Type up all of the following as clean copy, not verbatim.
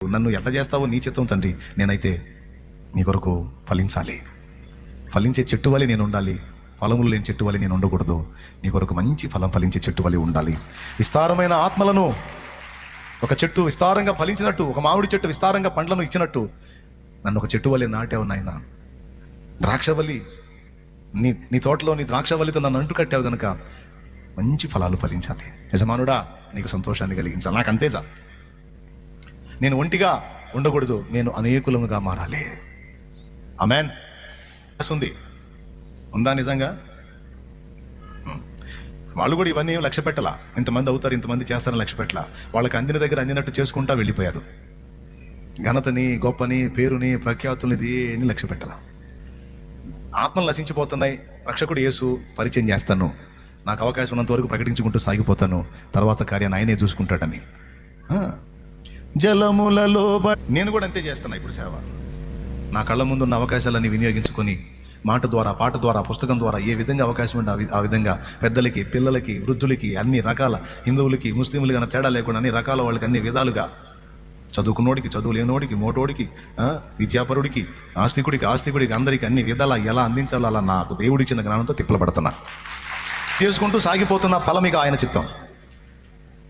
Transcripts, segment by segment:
నన్ను ఎట్లా చేస్తావో నీ చిత్తం తండ్రి, నేనైతే నీ కొరకు ఫలించాలి. ఫలించే చెట్టు వలె నేను ఉండాలి, ఫలములు లేని చెట్టు వలె నేను ఉండకూడదు. నీ కొరకు మంచి ఫలం ఫలించే చెట్టు వలె ఉండాలి. విస్తారమైన ఆత్మలను ఒక చెట్టు విస్తారంగా ఫలించినట్టు, ఒక మామిడి చెట్టు విస్తారంగా పండ్లను ఇచ్చినట్టు నన్ను ఒక చెట్టు వలె నాటావు నాయన. ద్రాక్షవల్లి, నీ తోటలో నీ ద్రాక్షవల్లితో నన్ను అంటు కట్టావు కనుక మంచి ఫలాలు ఫలించాలి. యజమానుడా, నీకు సంతోషాన్ని కలిగించాలి. నాకు అంతే చాలు. నేను ఒంటిగా ఉండకూడదు, నేను అనేకులముగా మారాలి. ఆమేన్. ఉంది ఉందా? నిజంగా వాళ్ళు కూడా ఇవన్నీ లక్ష్య పెట్టలా. ఇంతమంది అవుతారు, ఇంతమంది చేస్తారని లక్ష్య పెట్టలా. వాళ్ళకి అందిన దగ్గర అందినట్టు చేసుకుంటా వెళ్ళిపోయారు. ఘనతని, గొప్పని, పేరుని, ప్రఖ్యాతుల్ని దేన్ని లక్ష్య పెట్టలా. ఆత్మలు నశించిపోతున్నాయి. రక్షకుడు యేసు పరిచయం చేస్తాను, నాకు అవకాశం ఉన్నంత వరకు ప్రకటించుకుంటూ సాగిపోతాను, తర్వాత కార్యాన్ని ఆయనే చూసుకుంటాడని. జలములలో నేను కూడా అంతే చేస్తున్నా ఇప్పుడు సేవ. నా కళ్ళ ముందు ఉన్న అవకాశాలన్నీ వినియోగించుకొని మాట ద్వారా, పాట ద్వారా, పుస్తకం ద్వారా ఏ విధంగా అవకాశం ఉంటే ఆ విధంగా పెద్దలకి, పిల్లలకి, వృద్ధులకి, అన్ని రకాల హిందువులకి, ముస్లింలకి అన్న తేడా లేకుండా అన్ని రకాల వాళ్ళకి అన్ని విధాలుగా, చదువుకున్నోడికి, చదువు లేనోడికి, మోటోడికి, విద్యాపరుడికి, ఆస్తికుడికి అందరికీ అన్ని విధాలా ఎలా అందించాలో అలా నాకు దేవుడిచ్చిన జ్ఞానంతో తిప్పలబడుతున్నా, చేసుకుంటూ సాగిపోతున్న ఫలం ఇక ఆయన చిత్తం.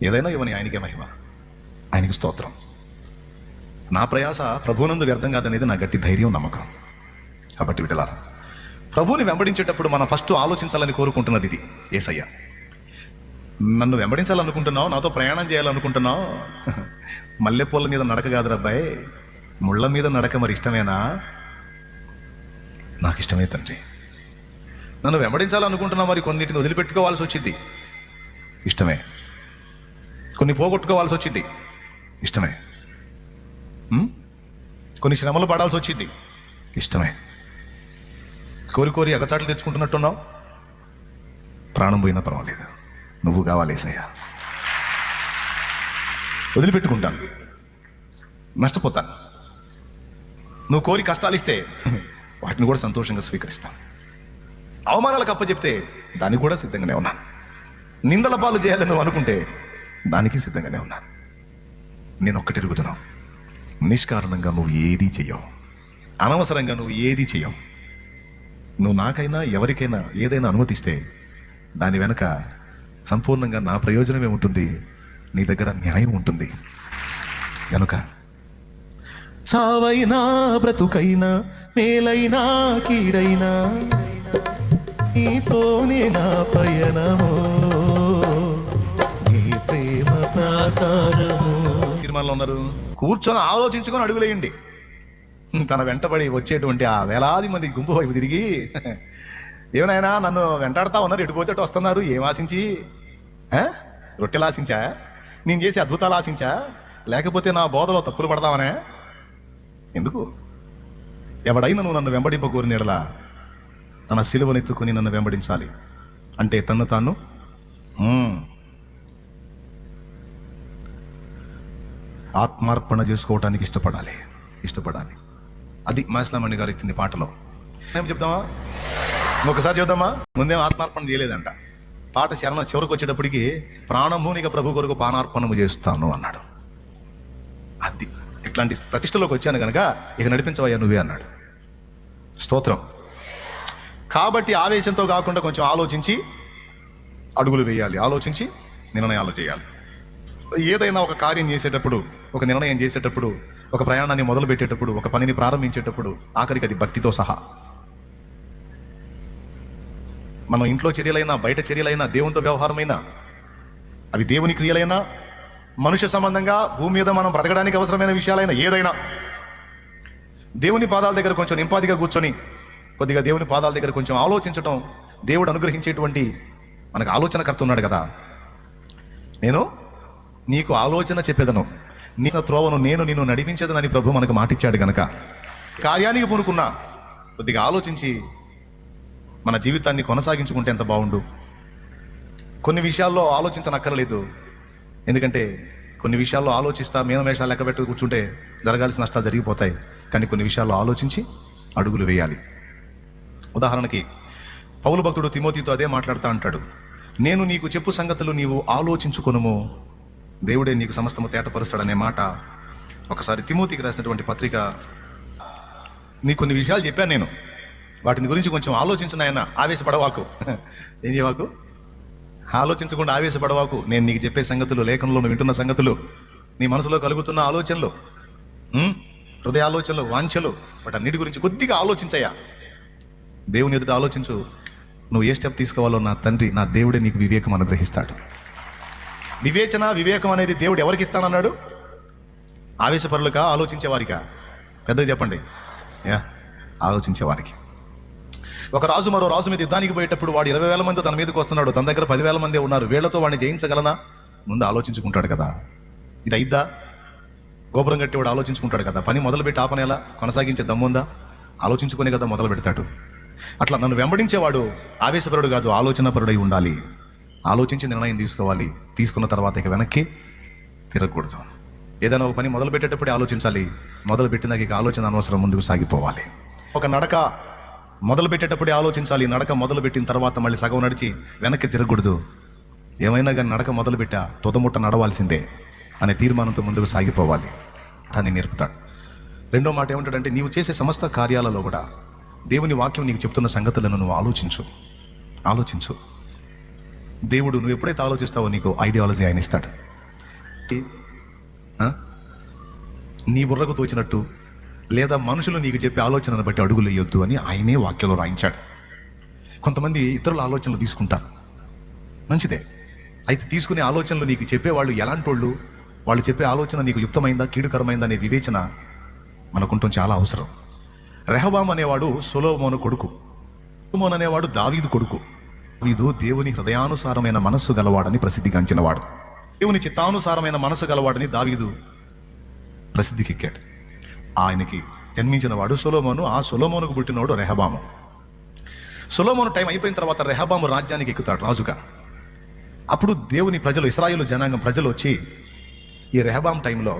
ఏదైనా ఇవని ఆయనకే మహిమ, ఆయనకి స్తోత్రం. నా ప్రయాస ప్రభువునందు వ్యర్థం కాదనేది నా గట్టి ధైర్యం, నమ్మకం. కాబట్టి విటలారా, ప్రభువుని వెంబడించేటప్పుడు మనం ఫస్ట్ ఆలోచించాలని కోరుకుంటున్నది ఇది. యేసయ్య, నన్ను వెంబడించాలనుకుంటున్నావు, నాతో ప్రయాణం చేయాలనుకుంటున్నావు, మల్లెపూల మీద నడక కాదు అబ్బాయి, ముళ్ళ మీద నడక మరి ఇష్టమేనా? నాకు ఇష్టమే తండ్రి. నన్ను వెంబడించాలనుకుంటున్నావు, మరి కొన్నిటిని వదిలిపెట్టుకోవాల్సి వచ్చింది, ఇష్టమే. కొన్ని పోగొట్టుకోవాల్సి వచ్చింది, ఇష్టమే. కొన్ని శ్రమలు పడాల్సి వచ్చింది, ఇష్టమే. కోరి అగచాట్లు తెచ్చుకుంటున్నట్టున్నావు, ప్రాణం పోయినా పర్వాలేదు, నువ్వు కావాలి యేసయ్యా. వదిలిపెట్టుకుంటాను, నష్టపోతాను. నువ్వు కోరి కష్టాలు ఇస్తే వాటిని కూడా సంతోషంగా స్వీకరిస్తాను. అవమానాలకు అప్పచెప్తే దానికి కూడా సిద్ధంగానే ఉన్నాను. నిందల పాలు చేయాలని నువ్వు అనుకుంటే దానికి సిద్ధంగానే ఉన్నాను. నేను ఒక్కటి తిరుగుతున్నావు, నిష్కారణంగా నువ్వు ఏదీ చెయ్యవు, అనవసరంగా నువ్వు ఏదీ చెయ్యవు. నువ్వు నాకైనా ఎవరికైనా ఏదైనా అనుమతిస్తే దాని వెనక సంపూర్ణంగా నా ప్రయోజనమే ఉంటుంది, నీ దగ్గర న్యాయం ఉంటుంది. కనుక చావైనా బ్రతుకైనా, మేలైనా కీడైనా, నీతోనే నా పయనమో, నీ ప్రేమ ప్రాకారము. తీర్మానంలో ఉన్నారు, కూర్చొని ఆలోచించుకొని అడుగులేయండి. తన వెంటబడి వచ్చేటువంటి ఆ వేలాది మంది గుంపు వైపు తిరిగి, ఏమైనా నన్ను వెంటాడుతా ఉన్నారు, ఎటుపోతే వస్తున్నారు, ఏం ఆశించి? రొట్టెలు ఆశించా? నేను చేసే అద్భుతాలు ఆశించా? లేకపోతే నా బోధలో తప్పులు పడదామనే? ఎందుకు? ఎవడైనా నువ్వు నన్ను వెంబడింపకూరిన ఎడలా తన సిలువనెత్తుకుని నన్ను వెంబడించాలి అంటే తన్ను తాను ఆత్మార్పణ చేసుకోవటానికి ఇష్టపడాలి. అది మాస్లామణి గారు ఎత్తింది పాటలో. ఏం చెప్దామా? ఒకసారి చెప్దామా? ముందేం ఆత్మార్పణ చేయలేదంట. పాట శరణం చివరికి వచ్చేటప్పటికి ప్రాణభూనిక ప్రభు కొరకు పానార్పణము చేస్తాను అన్నాడు. అది ఇట్లాంటి ప్రతిష్టలోకి వచ్చాను కనుక ఇక నడిపించవయ్యా నువ్వే అన్నాడు. స్తోత్రం. కాబట్టి ఆవేశంతో కాకుండా కొంచెం ఆలోచించి అడుగులు వేయాలి, ఆలోచించి నిర్ణయాలు చేయాలి. ఏదైనా ఒక కార్యం చేసేటప్పుడు, ఒక నిర్ణయం చేసేటప్పుడు, ఒక ప్రయాణాన్ని మొదలు పెట్టేటప్పుడు, ఒక పనిని ప్రారంభించేటప్పుడు, ఆఖరికి అది భక్తితో సహా. మనం ఇంట్లో చర్యలైనా, బయట చర్యలైనా, దేవునితో వ్యవహారమైనా, అవి దేవుని క్రియలైనా, మనుష్య సంబంధంగా భూమి మీద మనం బ్రతకడానికి అవసరమైన విషయాలైనా, ఏదైనా దేవుని పాదాల దగ్గర కొంచెం నింపాదిగా కూర్చొని కొద్దిగా దేవుని పాదాల దగ్గర కొంచెం ఆలోచించటం, దేవుడు అనుగ్రహించేటువంటి మనకు ఆలోచనకర్త ఉన్నాడు కదా. నేను నీకు ఆలోచన చెప్పేదను, నీ త్రోవను నేను నిన్ను నడిపించేదనని ప్రభు మనకు మాటిచ్చాడు గనక కార్యానికి పూనుకున్నా కొద్దిగా ఆలోచించి మన జీవితాన్ని కొనసాగించుకుంటే ఎంత బాగుండు. కొన్ని విషయాల్లో ఆలోచించనక్కర్లేదు, ఎందుకంటే కొన్ని విషయాల్లో ఆలోచిస్తా మేనమేషాలు లెక్క పెట్టి కూర్చుంటే జరగాల్సిన నష్టాలు జరిగిపోతాయి. కానీ కొన్ని విషయాల్లో ఆలోచించి అడుగులు వేయాలి. ఉదాహరణకి పౌలు భక్తుడు తిమోతితో అదే మాట్లాడుతూ అంటాడు, నేను నీకు చెప్పు సంగతులు నీవు ఆలోచించుకొనుము, దేవుడే నీకు సమస్తము తేటపరుస్తాడనే మాట ఒకసారి తిమోతికి రాసినటువంటి పత్రిక, నీకు కొన్ని విషయాలు చెప్పాను నేను, వాటిని గురించి కొంచెం ఆలోచించిన ఆయన. ఆవేశపడవాకు. ఏం చేయవాకు? ఆలోచించకుండా ఆవేశపడవాకు. నేను నీకు చెప్పే సంగతులు, లేఖనంలో నువ్వు వింటున్న సంగతులు, నీ మనసులో కలుగుతున్న ఆలోచనలు, హృదయ ఆలోచనలు, వాంఛలు, వాటన్నిటి గురించి కొద్దిగా ఆలోచించయ్యా. దేవుని ఎదుట ఆలోచించు. నువ్వు ఏ స్టెప్ తీసుకోవాలో నా తండ్రి, నా దేవుడే నీకు వివేకం అనుగ్రహిస్తాడు. వివేకం అనేది దేవుడు ఎవరికి ఇస్తానన్నాడు? ఆవేశపరులుగా, ఆలోచించేవారికా? పెద్దగా చెప్పండి. ఆలోచించేవారికి. ఒక రాజు మరో రాజు మీద యుద్ధానికి పోయేటప్పుడు వాడు 20,000 మంది తన మీదకి వస్తున్నాడు, తన దగ్గర 10,000 మంది ఉన్నారు. వీళ్లతో వాడిని జయించగలనా? ముందు ఆలోచించుకుంటాడు కదా, ఇది అయిద్దా? గోపురం కట్టి వాడు ఆలోచించుకుంటాడు కదా. పని మొదలుపెట్టి ఆ పని ఎలా కొనసాగించే దమ్ముందా? ఆలోచించుకునే కదా మొదలు పెడతాడు. అట్లా నన్ను వెంబడించేవాడు ఆవేశపరుడు కాదు, ఆలోచనపరుడై ఉండాలి. ఆలోచించి నిర్ణయం తీసుకోవాలి. తీసుకున్న తర్వాత ఇక వెనక్కి తిరగకూడదు. ఏదైనా ఒక పని మొదలు పెట్టేటప్పుడే ఆలోచించాలి. మొదలు పెట్టినాక ఇక ఆలోచన అనవసరం, ముందుకు సాగిపోవాలి. ఒక నడక మొదలు పెట్టేటప్పుడే ఆలోచించాలి. నడక మొదలు పెట్టిన తర్వాత మళ్ళీ సగం నడిచి వెనక్కి తిరగకూడదు. ఏమైనా కానీ నడక మొదలు పెట్టా తొదముట్ట నడవాల్సిందే అనే తీర్మానంతో ముందుకు సాగిపోవాలి. అని నేర్పుతాడు. రెండో మాట ఏమంటాడంటే, నీవు చేసే సమస్త కార్యాలలో కూడా దేవుని వాక్యం నీకు చెప్తున్న సంగతులను నువ్వు ఆలోచించు. దేవుడు నువ్వు ఎప్పుడైతే ఆలోచిస్తావో నీకు ఐడియాలజీ ఆయన ఇస్తాడు. నీ బుర్రకు తోచినట్టు లేదా మనుషులు నీకు చెప్పే ఆలోచనను బట్టి అడుగులు వేయొద్దు అని ఆయనే వాక్యంలో రాయించాడు. కొంతమంది ఇతరుల ఆలోచనలు తీసుకుంటారు, మంచిదే. అయితే తీసుకునే ఆలోచనలు నీకు చెప్పేవాళ్ళు ఎలాంటి వాళ్ళు, వాళ్ళు చెప్పే ఆలోచన నీకు యుక్తమైందా కీడుకరమైందా అనే వివేచన మనకుంటాం చాలా అవసరం. రెహబాము అనేవాడు సొలొమోను కొడుకు, సొలొమోను అనేవాడు దావీదు కొడుకు. దావీదు దేవుని హృదయానుసారమైన మనస్సు గలవాడని ప్రసిద్ధిగాంచినవాడు. దేవుని చిత్తానుసారమైన మనస్సు గలవాడని దావీదు ప్రసిద్ధికి ఎక్కాడు. ఆయనకి జన్మించిన వాడు సొలొమోను. ఆ సొలొమోనుకు పుట్టినవాడు రెహబాము. సొలొమోను టైం అయిపోయిన తర్వాత రెహబాము రాజ్యానికి ఎక్కుతాడు రాజుగా. అప్పుడు దేవుని ప్రజలు, ఇశ్రాయేలు జనాంగం ప్రజలు వచ్చి, ఈ రెహబాము టైంలో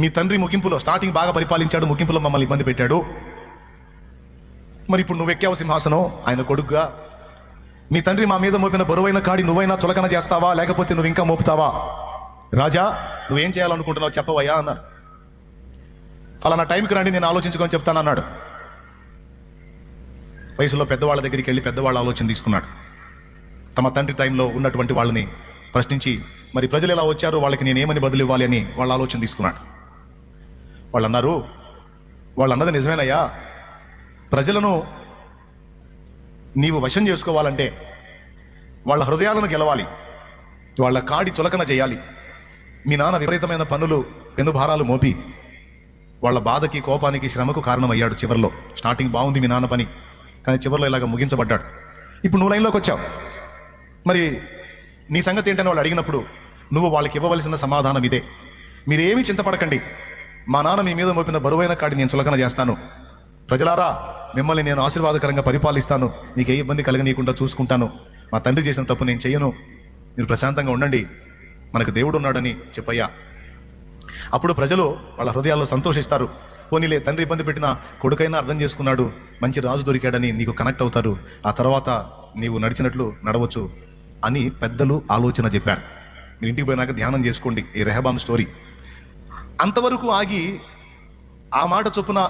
మీ తండ్రి ముగింపులో స్టార్టింగ్ బాగా పరిపాలించాడు, ముగింపులో మమ్మల్ని ఇబ్బంది పెట్టాడు, మరి ఇప్పుడు నువ్వు ఎక్కావు సింహాసనం ఆయన కొడుకుగా. మీ తండ్రి మా మీద మోపిన బరువైన కాడి నువ్వైనా చులకన చేస్తావా, లేకపోతే నువ్వు ఇంకా మోపుతావా? రాజా, నువ్వేం చేయాలనుకుంటున్నావు చెప్పవయ్యా అన్నారు. ఫలానా టైంకి రండి, నేను ఆలోచించుకొని చెప్తానన్నాడు. వయసులో పెద్దవాళ్ళ దగ్గరికి వెళ్ళి పెద్దవాళ్ళ ఆలోచన తీసుకున్నాడు. తమ తండ్రి టైంలో ఉన్నటువంటి వాళ్ళని ప్రశ్నించి, మరి ప్రజలు ఎలా వచ్చారు, వాళ్ళకి నేనేమని బదులు ఇవ్వాలి అని వాళ్ళ ఆలోచన తీసుకున్నాడు. వాళ్ళు అన్నది నిజమేనయ్యా, ప్రజలను నీవు వశం చేసుకోవాలంటే వాళ్ళ హృదయాలను గెలవాలి, వాళ్ళ కాడి చులకన చేయాలి. మీ నాన్న విపరీతమైన పనులు, పెనుభారాలు మోపి వాళ్ళ బాధకి, కోపానికి, శ్రమకు కారణమయ్యాడు. చివరిలో స్టార్టింగ్ బాగుంది మీ నాన్న పని, కానీ చివరిలో ఇలాగ ముగించబడ్డాడు. ఇప్పుడు నువ్వు లైన్లోకి వచ్చావు, మరి నీ సంగతి ఏంటని వాళ్ళు అడిగినప్పుడు నువ్వు వాళ్ళకి ఇవ్వవలసిన సమాధానం ఇదే: మీరేమీ చింతపడకండి, మా నాన్న మీ మీద మోపిన బరువైన కాడి నేను చులకన చేస్తాను. ప్రజలారా, మిమ్మల్ని నేను ఆశీర్వాదకరంగా పరిపాలిస్తాను, మీకు ఏ ఇబ్బంది కలగనీయకుండా చూసుకుంటాను. మా తండ్రి చేసిన తప్పు నేను చెయ్యను, మీరు ప్రశాంతంగా ఉండండి, మనకు దేవుడు ఉన్నాడని చెప్పయ్యా. అప్పుడు ప్రజలు వాళ్ళ హృదయాల్లో సంతోషిస్తారు. పోనీలే, తండ్రి ఇబ్బంది పెట్టిన కొడుకైనా అర్థం చేసుకున్నాడు, మంచి రాజు దొరికాడని నీకు కనెక్ట్ అవుతారు, ఆ తర్వాత నీవు నడిచినట్లు నడవచ్చు అని పెద్దలు ఆలోచన చెప్పారు. మీరు ఇంటికి పోయినాక ధ్యానం చేసుకోండి ఈ రెహబాము స్టోరీ. అంతవరకు ఆగి ఆ మాట చొప్పున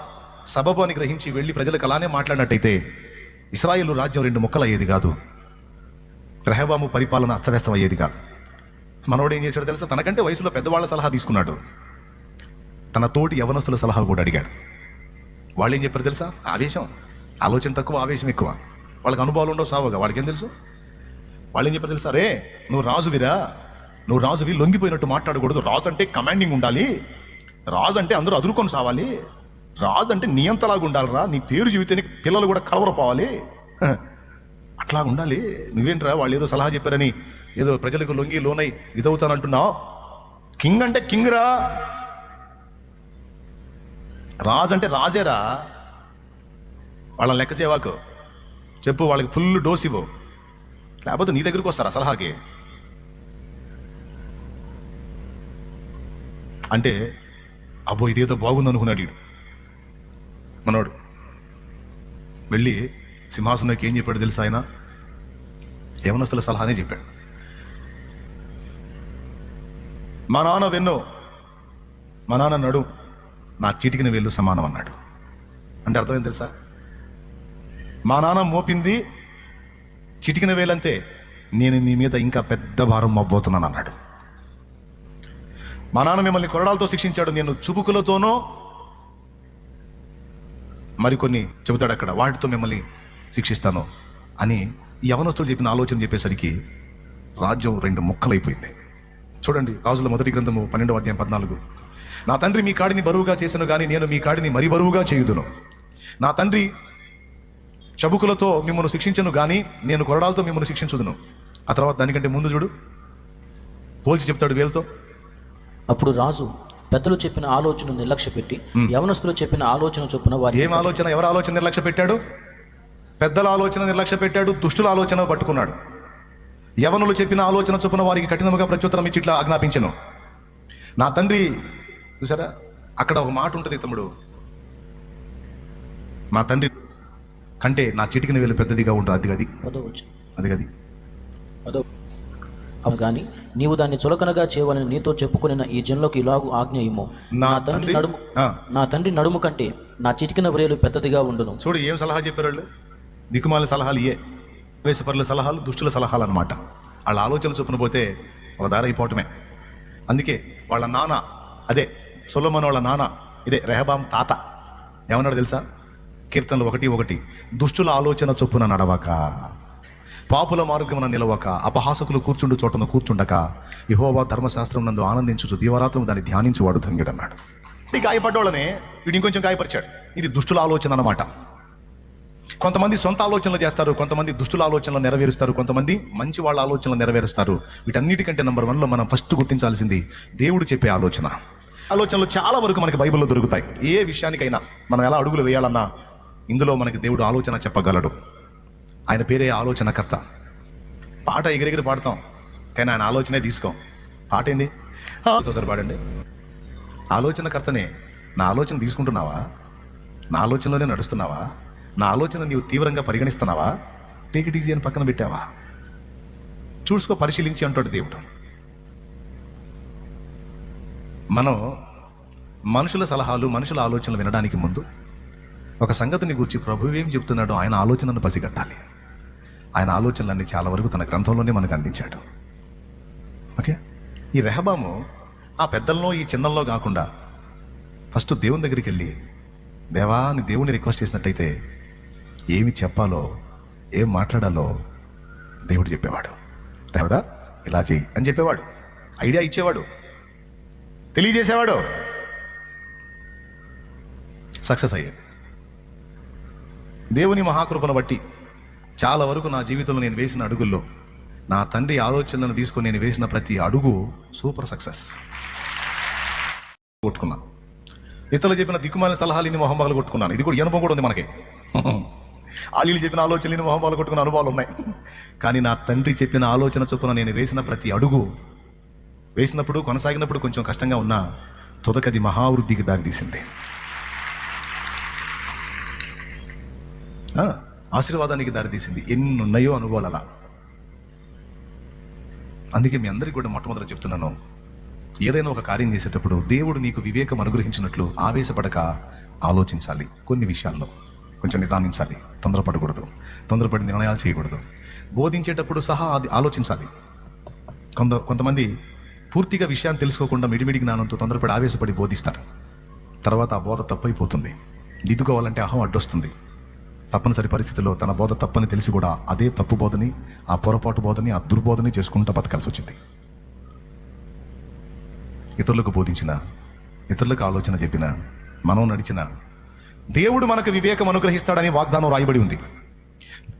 సబబు అని గ్రహించి వెళ్ళి ప్రజలకు అలానే మాట్లాడినట్టయితే ఇశ్రాయేలు రాజ్యం 2 ముక్కలు అయ్యేది కాదు, రెహబాము పరిపాలన అస్తవ్యస్తం అయ్యేది కాదు. మనోడు ఏం చేశాడు తెలుసా? తనకంటే వయసులో పెద్దవాళ్ళ సలహా తీసుకున్నాడు, తన తోటి యవనస్తుల సలహా కూడా అడిగాడు. వాళ్ళు ఏం చెప్పారు తెలుసా? ఆలోచన తక్కువ, ఆవేశం ఎక్కువ. వాళ్ళకి అనుభవాలు ఉండవు, సావుగా. వాళ్ళకేం తెలుసు? వాళ్ళు ఏం చెప్పారు తెలుసా? రే, నువ్వు రాజువి, లొంగిపోయినట్టు మాట్లాడకూడదు. రాజు అంటే కమాండింగ్ ఉండాలి, రాజు అంటే అందరూ అదురుకొని సావాలి, రాజు అంటే నియంతలాగా ఉండాలిరా, నీ పేరు జీవితానికి పిల్లలు కూడా కలవరపోవాలి, అట్లా ఉండాలి. నువ్వేంట్రా వాళ్ళు ఏదో సలహా చెప్పారని ఏదో ప్రజలకు లొంగి లోనై ఇదవుతానంటున్నావు? కింగ్ అంటే కింగ్ రా, రాజు అంటే రాజేరా. వాళ్ళని లెక్క చేయవాకు, చెప్పు వాళ్ళకి ఫుల్ డోస్ ఇవ్వు, లేకపోతే నీ దగ్గరికి వస్తారా సలహాకి? అంటే అబ్బో ఇదేదో బాగుంది అనుకున్నాడు వీడు. మనోడు వెళ్ళి సింహాసనంకి ఏం చెప్పాడు తెలుసా? ఆయన యవనస్తుల సలహానే చెప్పాడు. మా నాన్న వెన్ను, మా నాన్న నడు, నా చిటికిన వేళ్ళు సమానం అన్నాడు. అంటే అర్థమైంది తెలుసా? మా నాన్న మోపింది చిటికిన వేలంతే, నేను మీ మీద ఇంకా పెద్ద భారం మోపోతున్నాను అన్నాడు. మా నాన్న మిమ్మల్ని కొరడాలతో శిక్షించాడు, నేను చుబుకులతోనో మరికొన్ని చెబుతాడు అక్కడ, వాటితో మిమ్మల్ని శిక్షిస్తాను అని యవనస్తులు చెప్పిన ఆలోచన చెప్పేసరికి రాజ్యం 2 ముక్కలైపోయింది. చూడండి, రాజుల మొదటి గ్రంథము 12వ అధ్యాయం 14. నా తండ్రి మీ కాడిని బరువుగా చేసెను గాని నేను మీ కాడిని మరి బరువుగా చేయుదును. నా తండ్రి చబుకులతో మిమ్మల్ని శిక్షించను గాని నేను కొరడాలతో మిమ్మల్ని శిక్షించుదును. ఆ తర్వాత దానికంటే ముందు చూడు, పోల్చి చెప్తాడు వేలుతో. అప్పుడు రాజు పెద్దలు చెప్పిన ఆలోచన నిర్లక్ష్య పెట్టి యవనస్తులు చెప్పిన ఆలోచన చొప్పున వారి ఏం ఆలోచన, ఎవరి ఆలోచన నిర్లక్ష్య పెట్టాడు? పెద్దల ఆలోచన నిర్లక్ష్య పెట్టాడు, దుష్టుల ఆలోచన పట్టుకున్నాడు. యవనులు చెప్పిన ఆలోచన చొప్పున వారికి కఠినంగా ప్రత్యుత్తరం ఇచ్చి ఇట్లా ఆజ్ఞాపించను. నా తండ్రి, చూసారా అక్కడ ఒక మాట ఉంటుంది తమ్ముడు, మా తండ్రి కంటే నా చిటికిన వేలు పెద్దదిగా ఉంటుంది. అది అవును గాని నీవు దాన్ని చులకనగా చేయవలని నీతో చెప్పుకున్న ఈ జనులకు ఇలాగు ఆజ్ఞ ఇమ్ము. నా తండ్రి నడుము కంటే నా చిటికిన వ్రేలు పెద్దదిగా ఉండును. చూడు ఏం సలహా చెప్పారు వాళ్ళు. దిక్కుమాల సలహాలు, వేసపరుల సలహాలు, దుష్టుల సలహాలు అనమాట. వాళ్ళ ఆలోచనలు చొప్పున పోతే ఒక దారి అయిపోవటమే. అందుకే వాళ్ళ నాన్న, అదే సొలొమోను వాళ్ళ నాన్న, ఇదే రెహబాం తాత ఏమన్నాడు తెలుసా? కీర్తనలు 1:1, దుష్టుల ఆలోచన చొప్పున నడవక, పాపుల మార్గమున నిలవక, అపహాసకులు కూర్చుండు చోటను కూర్చుండక, యెహోవా ధర్మశాస్త్రం నందు ఆనందించుచు దీవారాత్రం దాన్ని ధ్యానించువాడు ధన్యుడు అన్నాడు. ఈ గాయపడ్డోళ్ళనే వీడు ఇంకొంచెం గాయపరిచాడు. ఇది దుష్టుల ఆలోచన అన్నమాట. కొంతమంది సొంత ఆలోచనలు చేస్తారు, కొంతమంది దుష్టుల ఆలోచనలు నెరవేరుస్తారు, కొంతమంది మంచి వాళ్ళ ఆలోచనలు నెరవేరుస్తారు. వీటన్నిటికంటే నెంబర్ 1లో మనం ఫస్ట్ గుర్తించాల్సింది దేవుడు చెప్పే ఆలోచన. ఆలోచనలు చాలా వరకు మనకి బైబిల్లో దొరుకుతాయి. ఏ విషయానికైనా మనం ఎలా అడుగులు వేయాలన్నా ఇందులో మనకి దేవుడు ఆలోచన చెప్పగలడు. ఆయన పేరే ఆలోచనకర్త. పాట ఎగిరెగిరి పాడతాం కానీ ఆయన ఆలోచనే తీసుకోం. పాట ఏంది? ఒకసారి పాడండి. ఆలోచనకర్తనే. నా ఆలోచన తీసుకుంటున్నావా? నా ఆలోచనలోనే నడుస్తున్నావా? నా ఆలోచన నీవు తీవ్రంగా పరిగణిస్తున్నావా? టేక్ ఇట్ ఈజీ అని పక్కన పెట్టావా? చూసుకో, పరిశీలించి అంటాడు దేవుడు. మనం మనుషుల సలహాలు, మనుషుల ఆలోచనలు వినడానికి ముందు ఒక సంగతిని గూర్చి ప్రభువు ఏం చెప్తున్నాడో ఆయన ఆలోచనను పసిగట్టాలి. ఆయన ఆలోచనలన్నీ చాలా వరకు తన గ్రంథంలోనే మనకు అందించాడు. ఓకే, ఈ రెహబాము ఆ పెద్దల్లో ఈ చిన్నల్లో కాకుండా ఫస్ట్ దేవుని దగ్గరికి వెళ్ళి, దేవా అని దేవుని రిక్వెస్ట్ చేసినట్టయితే ఏమి చెప్పాలో, ఏం మాట్లాడాలో దేవుడు చెప్పేవాడు. దేవుడా ఇలా చెయ్యి అని చెప్పేవాడు, ఐడియా ఇచ్చేవాడు, తెలియజేసేవాడు. సక్సెస్ అయ్యేది. దేవుని మహాకృపను బట్టి చాలా వరకు నా జీవితంలో నేను వేసిన అడుగుల్లో నా తండ్రి ఆలోచనలను తీసుకొని నేను వేసిన ప్రతి అడుగు సూపర్ సక్సెస్ కొట్టుకున్నా. ఇతరులు చెప్పిన దిక్కుమాలిన సలహాలు మొహంబాలు కొట్టుకున్నాను. ఇది కూడా అనుభవం కూడా ఉంది మనకి. ఆలీలు చెప్పిన ఆలోచనలు మొహంబాలు కొట్టుకున్న అనుభవాలు ఉన్నాయి. కానీ నా తండ్రి చెప్పిన ఆలోచన చొప్పున నేను వేసిన ప్రతి అడుగు వేసినప్పుడు, కొనసాగినప్పుడు కొంచెం కష్టంగా ఉన్నా తుదకది మహావృద్ధికి దారితీసింది, ఆశీర్వాదానికి దారితీసింది. ఎన్నున్నాయో అనుభవాలు అలా. అందుకే మీ అందరికీ కూడా మొట్టమొదటి చెప్తున్నాను, ఏదైనా ఒక కార్యం చేసేటప్పుడు దేవుడు నీకు వివేకం అనుగ్రహించినట్లు ఆవేశపడక ఆలోచించాలి. కొన్ని విషయాల్లో కొంచెం నిదానించాలి, తొందరపడకూడదు, తొందరపడి నిర్ణయాలు చేయకూడదు. బోధించేటప్పుడు సహా అది ఆలోచించాలి. కొంతమంది పూర్తిగా విషయాన్ని తెలుసుకోకుండా మిడిమిడి జ్ఞానంతో తొందరపడి ఆవేశపడి బోధిస్తారు. తర్వాత ఆ బోధ తప్పైపోతుంది. దిద్దుకోవాలంటే అహం అడ్డొస్తుంది. తప్పనిసరి పరిస్థితుల్లో తన బోధ తప్పని తెలిసి కూడా అదే తప్పు బోధని, ఆ పొరపాటు బోధని, ఆ దుర్బోధని చేసుకుంటూ బతకాల్సి వచ్చింది. ఇతరులకు బోధించిన, ఇతరులకు ఆలోచన చెప్పిన, మనం నడిచిన దేవుడు మనకు వివేకం అనుగ్రహిస్తాడని వాగ్దానం రాయబడి ఉంది.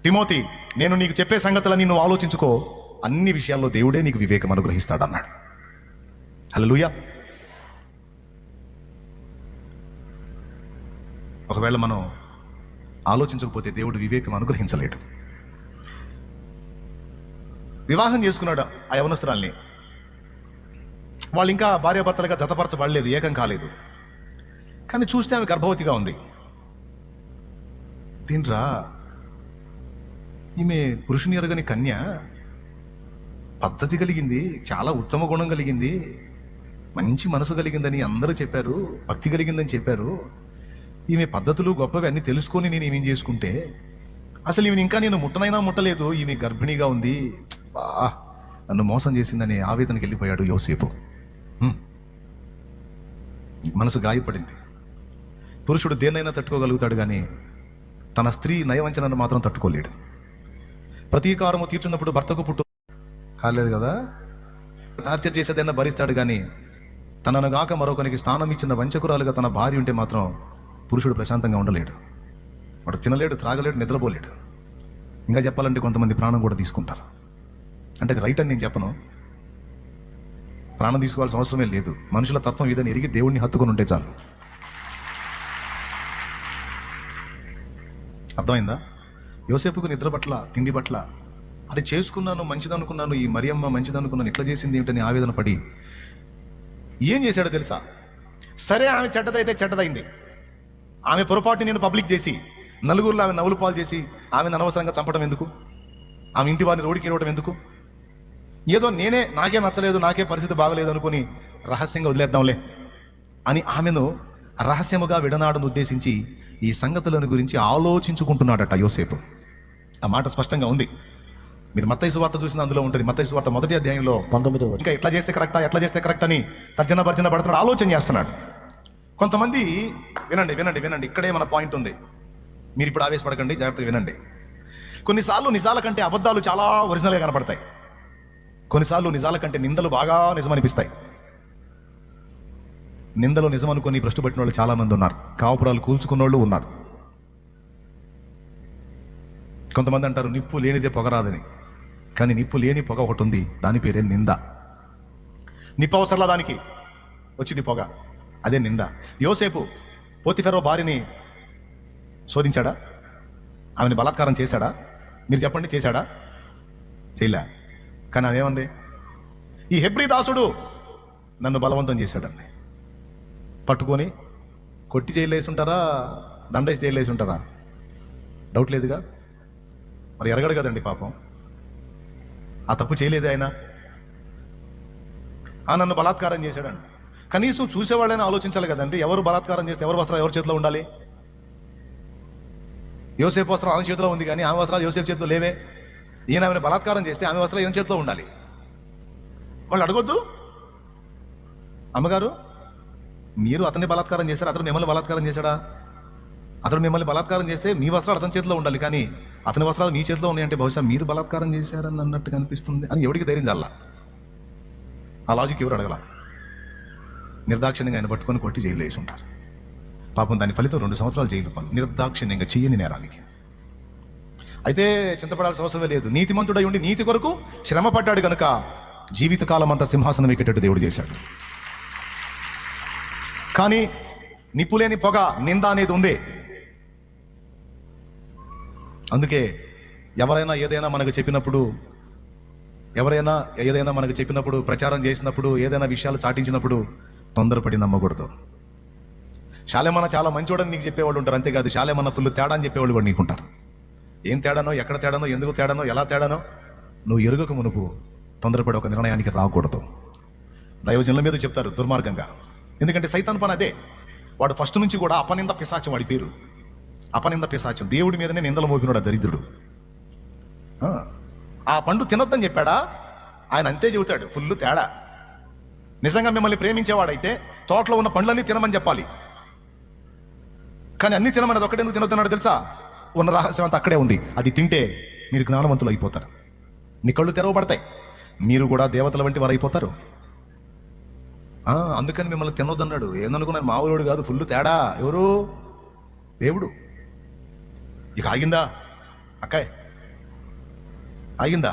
తిమోతి, నేను నీకు చెప్పే సంగతులని నువ్వు ఆలోచించుకో, అన్ని విషయాల్లో దేవుడే నీకు వివేకం అనుగ్రహిస్తాడన్నాడు. హల్లెలూయా. ఒకవేళ మనం ఆలోచించకపోతే దేవుడు వివేకం అనుగ్రహించలేడు. వివాహం చేసుకున్నాడు ఆ యవనస్తురాల్ని. వాళ్ళు ఇంకా భార్యాభర్తలుగా జతపరచబడలేదు, ఏకం కాలేదు. కానీ చూస్తే ఆమె గర్భవతిగా ఉంది. తిండ్రా, ఈమె పురుషుని ఎరగని కన్య, పద్ధతి కలిగింది, చాలా ఉత్తమ గుణం కలిగింది, మంచి మనసు కలిగిందని అందరూ చెప్పారు, భక్తి కలిగిందని చెప్పారు. ఈమె పద్ధతులు గొప్పవి అన్నీ తెలుసుకొని నేను ఈమె చేసుకుంటే అసలు ఈమె ఇంకా నేను ముట్టనైనా ముట్టలేదు, ఈమె గర్భిణీగా ఉంది, నన్ను మోసం చేసిందని ఆవేదనకి వెళ్ళిపోయాడు యోసేపు. మనసు గాయపడింది. పురుషుడు దేన్నైనా తట్టుకోగలుగుతాడు కానీ తన స్త్రీ నయవంచనను మాత్రం తట్టుకోలేడు. ప్రతీకారము తీర్చున్నప్పుడు భర్తకు పుట్టు కాలేదు కదా, టార్చర్ చేసేదైనా భరిస్తాడు కానీ తనను గాక మరొకరికి స్థానం ఇచ్చిన వంచకురాలుగా తన భార్య ఉంటే మాత్రం పురుషుడు ప్రశాంతంగా ఉండలేడు. వాడు తినలేడు, త్రాగలేడు, నిద్రపోలేడు. ఇంకా చెప్పాలంటే కొంతమంది ప్రాణం కూడా తీసుకుంటారు. అంటే అది రైట్ అని నేను చెప్పను, ప్రాణం తీసుకోవాల్సిన అవసరమే లేదు. మనుషుల తత్వం ఇదని ఎరిగి దేవుడిని హత్తుకొని ఉంటే చాలు. అర్థమైందా? యోసేపుకు నిద్ర పట్ల, తిండి పట్ల, అది చేసుకున్నాను మంచిదనుకున్నాను, ఈ మరియమ్మ మంచిదనుకున్నాను, ఇట్లా చేసింది ఏమిటని ఆవేదన పడి ఏం చేశాడో తెలుసా? సరే ఆమె చెడ్డదైతే చెడ్డదైంది, ఆమె పొరపాటుని నేను పబ్లిక్ చేసి నలుగురిలో ఆమె నవ్వులు పాలు చేసి ఆమెను అనవసరంగా చంపడం ఎందుకు, ఆమె ఇంటి వారిని రోడ్డుకి ఇవ్వడం ఎందుకు, ఏదో నాకే నచ్చలేదు, నాకే పరిస్థితి బాగలేదు అనుకుని రహస్యంగా వదిలేద్దాంలే అని ఆమెను రహస్యముగా విడనాడును ఉద్దేశించి ఈ సంగతులను గురించి ఆలోచించుకుంటున్నాడట యోసేపు. ఆ మాట స్పష్టంగా ఉంది. మీరు మత్తయి సువార్త చూసిన అందులో ఉంటుంది. మత్తయి సువార్త 1వ అధ్యాయంలో 19వ ఇంకా ఎట్లా చేస్తే కరెక్ట్ అని తర్జన భర్జన పడుతున్నాడు, ఆలోచన చేస్తున్నాడు. కొంతమంది వినండి, ఇక్కడే మన పాయింట్ ఉంది. మీరు ఇప్పుడు ఆవేశపడకండి, జాగ్రత్తగా వినండి. కొన్నిసార్లు నిజాల కంటే అబద్ధాలు చాలా ఒరిజినల్గా కనపడతాయి. కొన్నిసార్లు నిజాల కంటే నిందలు బాగా నిజమనిపిస్తాయి. నిందలు నిజమనుకొని భ్రష్టు పట్టిన వాళ్ళు చాలా మంది ఉన్నారు. కాపురాలు కూల్చుకున్న వాళ్ళు ఉన్నారు. కొంతమంది అంటారు నిప్పు లేనిదే పొగరాదని. కానీ నిప్పు లేని పొగ ఒకటి ఉంది, దాని పేరే నింద. నిప్పు అవసరంలా దానికి, వచ్చింది పొగ, అదే నింద. యోసేపు పోతిఫెరో భార్యని శోధించాడా? ఆమెను బలాత్కారం చేశాడా? మీరు చెప్పండి, చేశాడా? చేయలే. కానీ అదేమంది, ఈ హెబ్రీ దాసుడు నన్ను బలవంతం చేశాడండి. పట్టుకొని కొట్టి జైలు వేసి ఉంటారా, దండేసి జైలు వేసి ఉంటారా? డౌట్ లేదుగా. మరి ఎరగడు కదండి పాపం, ఆ తప్పు చేయలేదు ఆయన. నన్ను బలాత్కారం చేశాడండి. కనీసం చూసేవాళ్ళైనా ఆలోచించాలి కదండి, ఎవరు బలాత్కారం చేస్తే ఎవరి వస్త్రాలు ఎవరి చేతిలో ఉండాలి? యోసేపు వస్త్రం ఆమె చేతిలో ఉంది కానీ ఆమె వస్త్రాలు యోసేపు చేతిలో లేవే. ఈయన ఆమెను బలాత్కారం చేస్తే ఆమె వస్త్రాలు ఈయన చేతిలో ఉండాలి. వాళ్ళు అడగొద్దు, అమ్మగారు మీరు అతన్ని బలాత్కారం చేశారు, అతను మిమ్మల్ని బలాత్కారం చేశాడా? అతను మిమ్మల్ని బలాత్కారం చేస్తే మీ వస్త్రాలు అతని చేతిలో ఉండాలి, కానీ అతని వస్త్రాలు మీ చేతిలో ఉన్నాయంటే బహుశా మీరు బలాత్కారం చేశారని అన్నట్టుగా అనిపిస్తుంది అని ఎవరికి ధైర్యం చల్లా? ఆ లాజిక్ ఎవరు అడగల. నిర్దాక్షిణ్యంగా ఆయన పట్టుకొని కొట్టి జైలు వేసి ఉంటారు. పాపం దాని ఫలితం 2 సంవత్సరాలు జైలు పాలు, నిర్దాక్షిణ్యంగా చెయ్యని నేరానికి. అయితే చింతపడాల్సిన అవసరమే లేదు. నీతిమంతుడై ఉండి నీతి కొరకు శ్రమ పడ్డాడు కనుక జీవితకాలం అంతా సింహాసనం ఎక్కేటట్టు దేవుడు చేశాడు. కానీ నిప్పులేని పొగ, నింద అనేది ఉంది. అందుకే ఎవరైనా ఏదైనా మనకు చెప్పినప్పుడు ప్రచారం చేసినప్పుడు, ఏదైనా విషయాలు చాటించినప్పుడు తొందరపడి నమ్మకూడదు. శాలేమన్న చాలా మంచోడని నీకు చెప్పేవాళ్ళు ఉంటారు, అంతేకాదు శాలేమన్న ఫుల్ తేడా అని చెప్పేవాళ్ళు కూడా నీకుంటారు. ఏం తేడానో, ఎక్కడ తేడానో, ఎందుకు తేడానో, ఎలా తేడానో నువ్వు ఎరుగక మునుపు తొందరపడి ఒక నిర్ణయానికి రాకూడదు. దైవజనుల మీద చెప్తారు దుర్మార్గంగా. ఎందుకంటే సైతాన్ పని అదే. వాడు ఫస్ట్ నుంచి కూడా అపనింద పిశాచం, వాడి పేరు అపనింద పిశాచం. దేవుడి మీదనే నిందలు మోపినాడు ఆ దరిద్రుడు. ఆ పండు తినొద్దని చెప్పాడా? ఆయన అంతే చెబుతాడు, ఫుల్ తేడా. నిజంగా మిమ్మల్ని ప్రేమించేవాడైతే తోటలో ఉన్న పండ్లన్నీ తినమని చెప్పాలి. కానీ అన్ని తినమనేది ఒకటే ఎందుకు తినొద్దన్నాడు తెలుసా? ఉన్న రహస్యం అంతా అక్కడే ఉంది. అది తింటే మీరు జ్ఞానవంతులు అయిపోతారు, నీ కళ్ళు తెరవబడతాయి, మీరు కూడా దేవతల వంటి వారు అయిపోతారు. అందుకని మిమ్మల్ని తినొద్దన్నాడు. ఏందనుకున్నాను, మామూలుడు కాదు, ఫుల్ తేడా. ఎవరు? దేవుడు. ఇక ఆగిందా అక్కాయ్? ఆగిందా?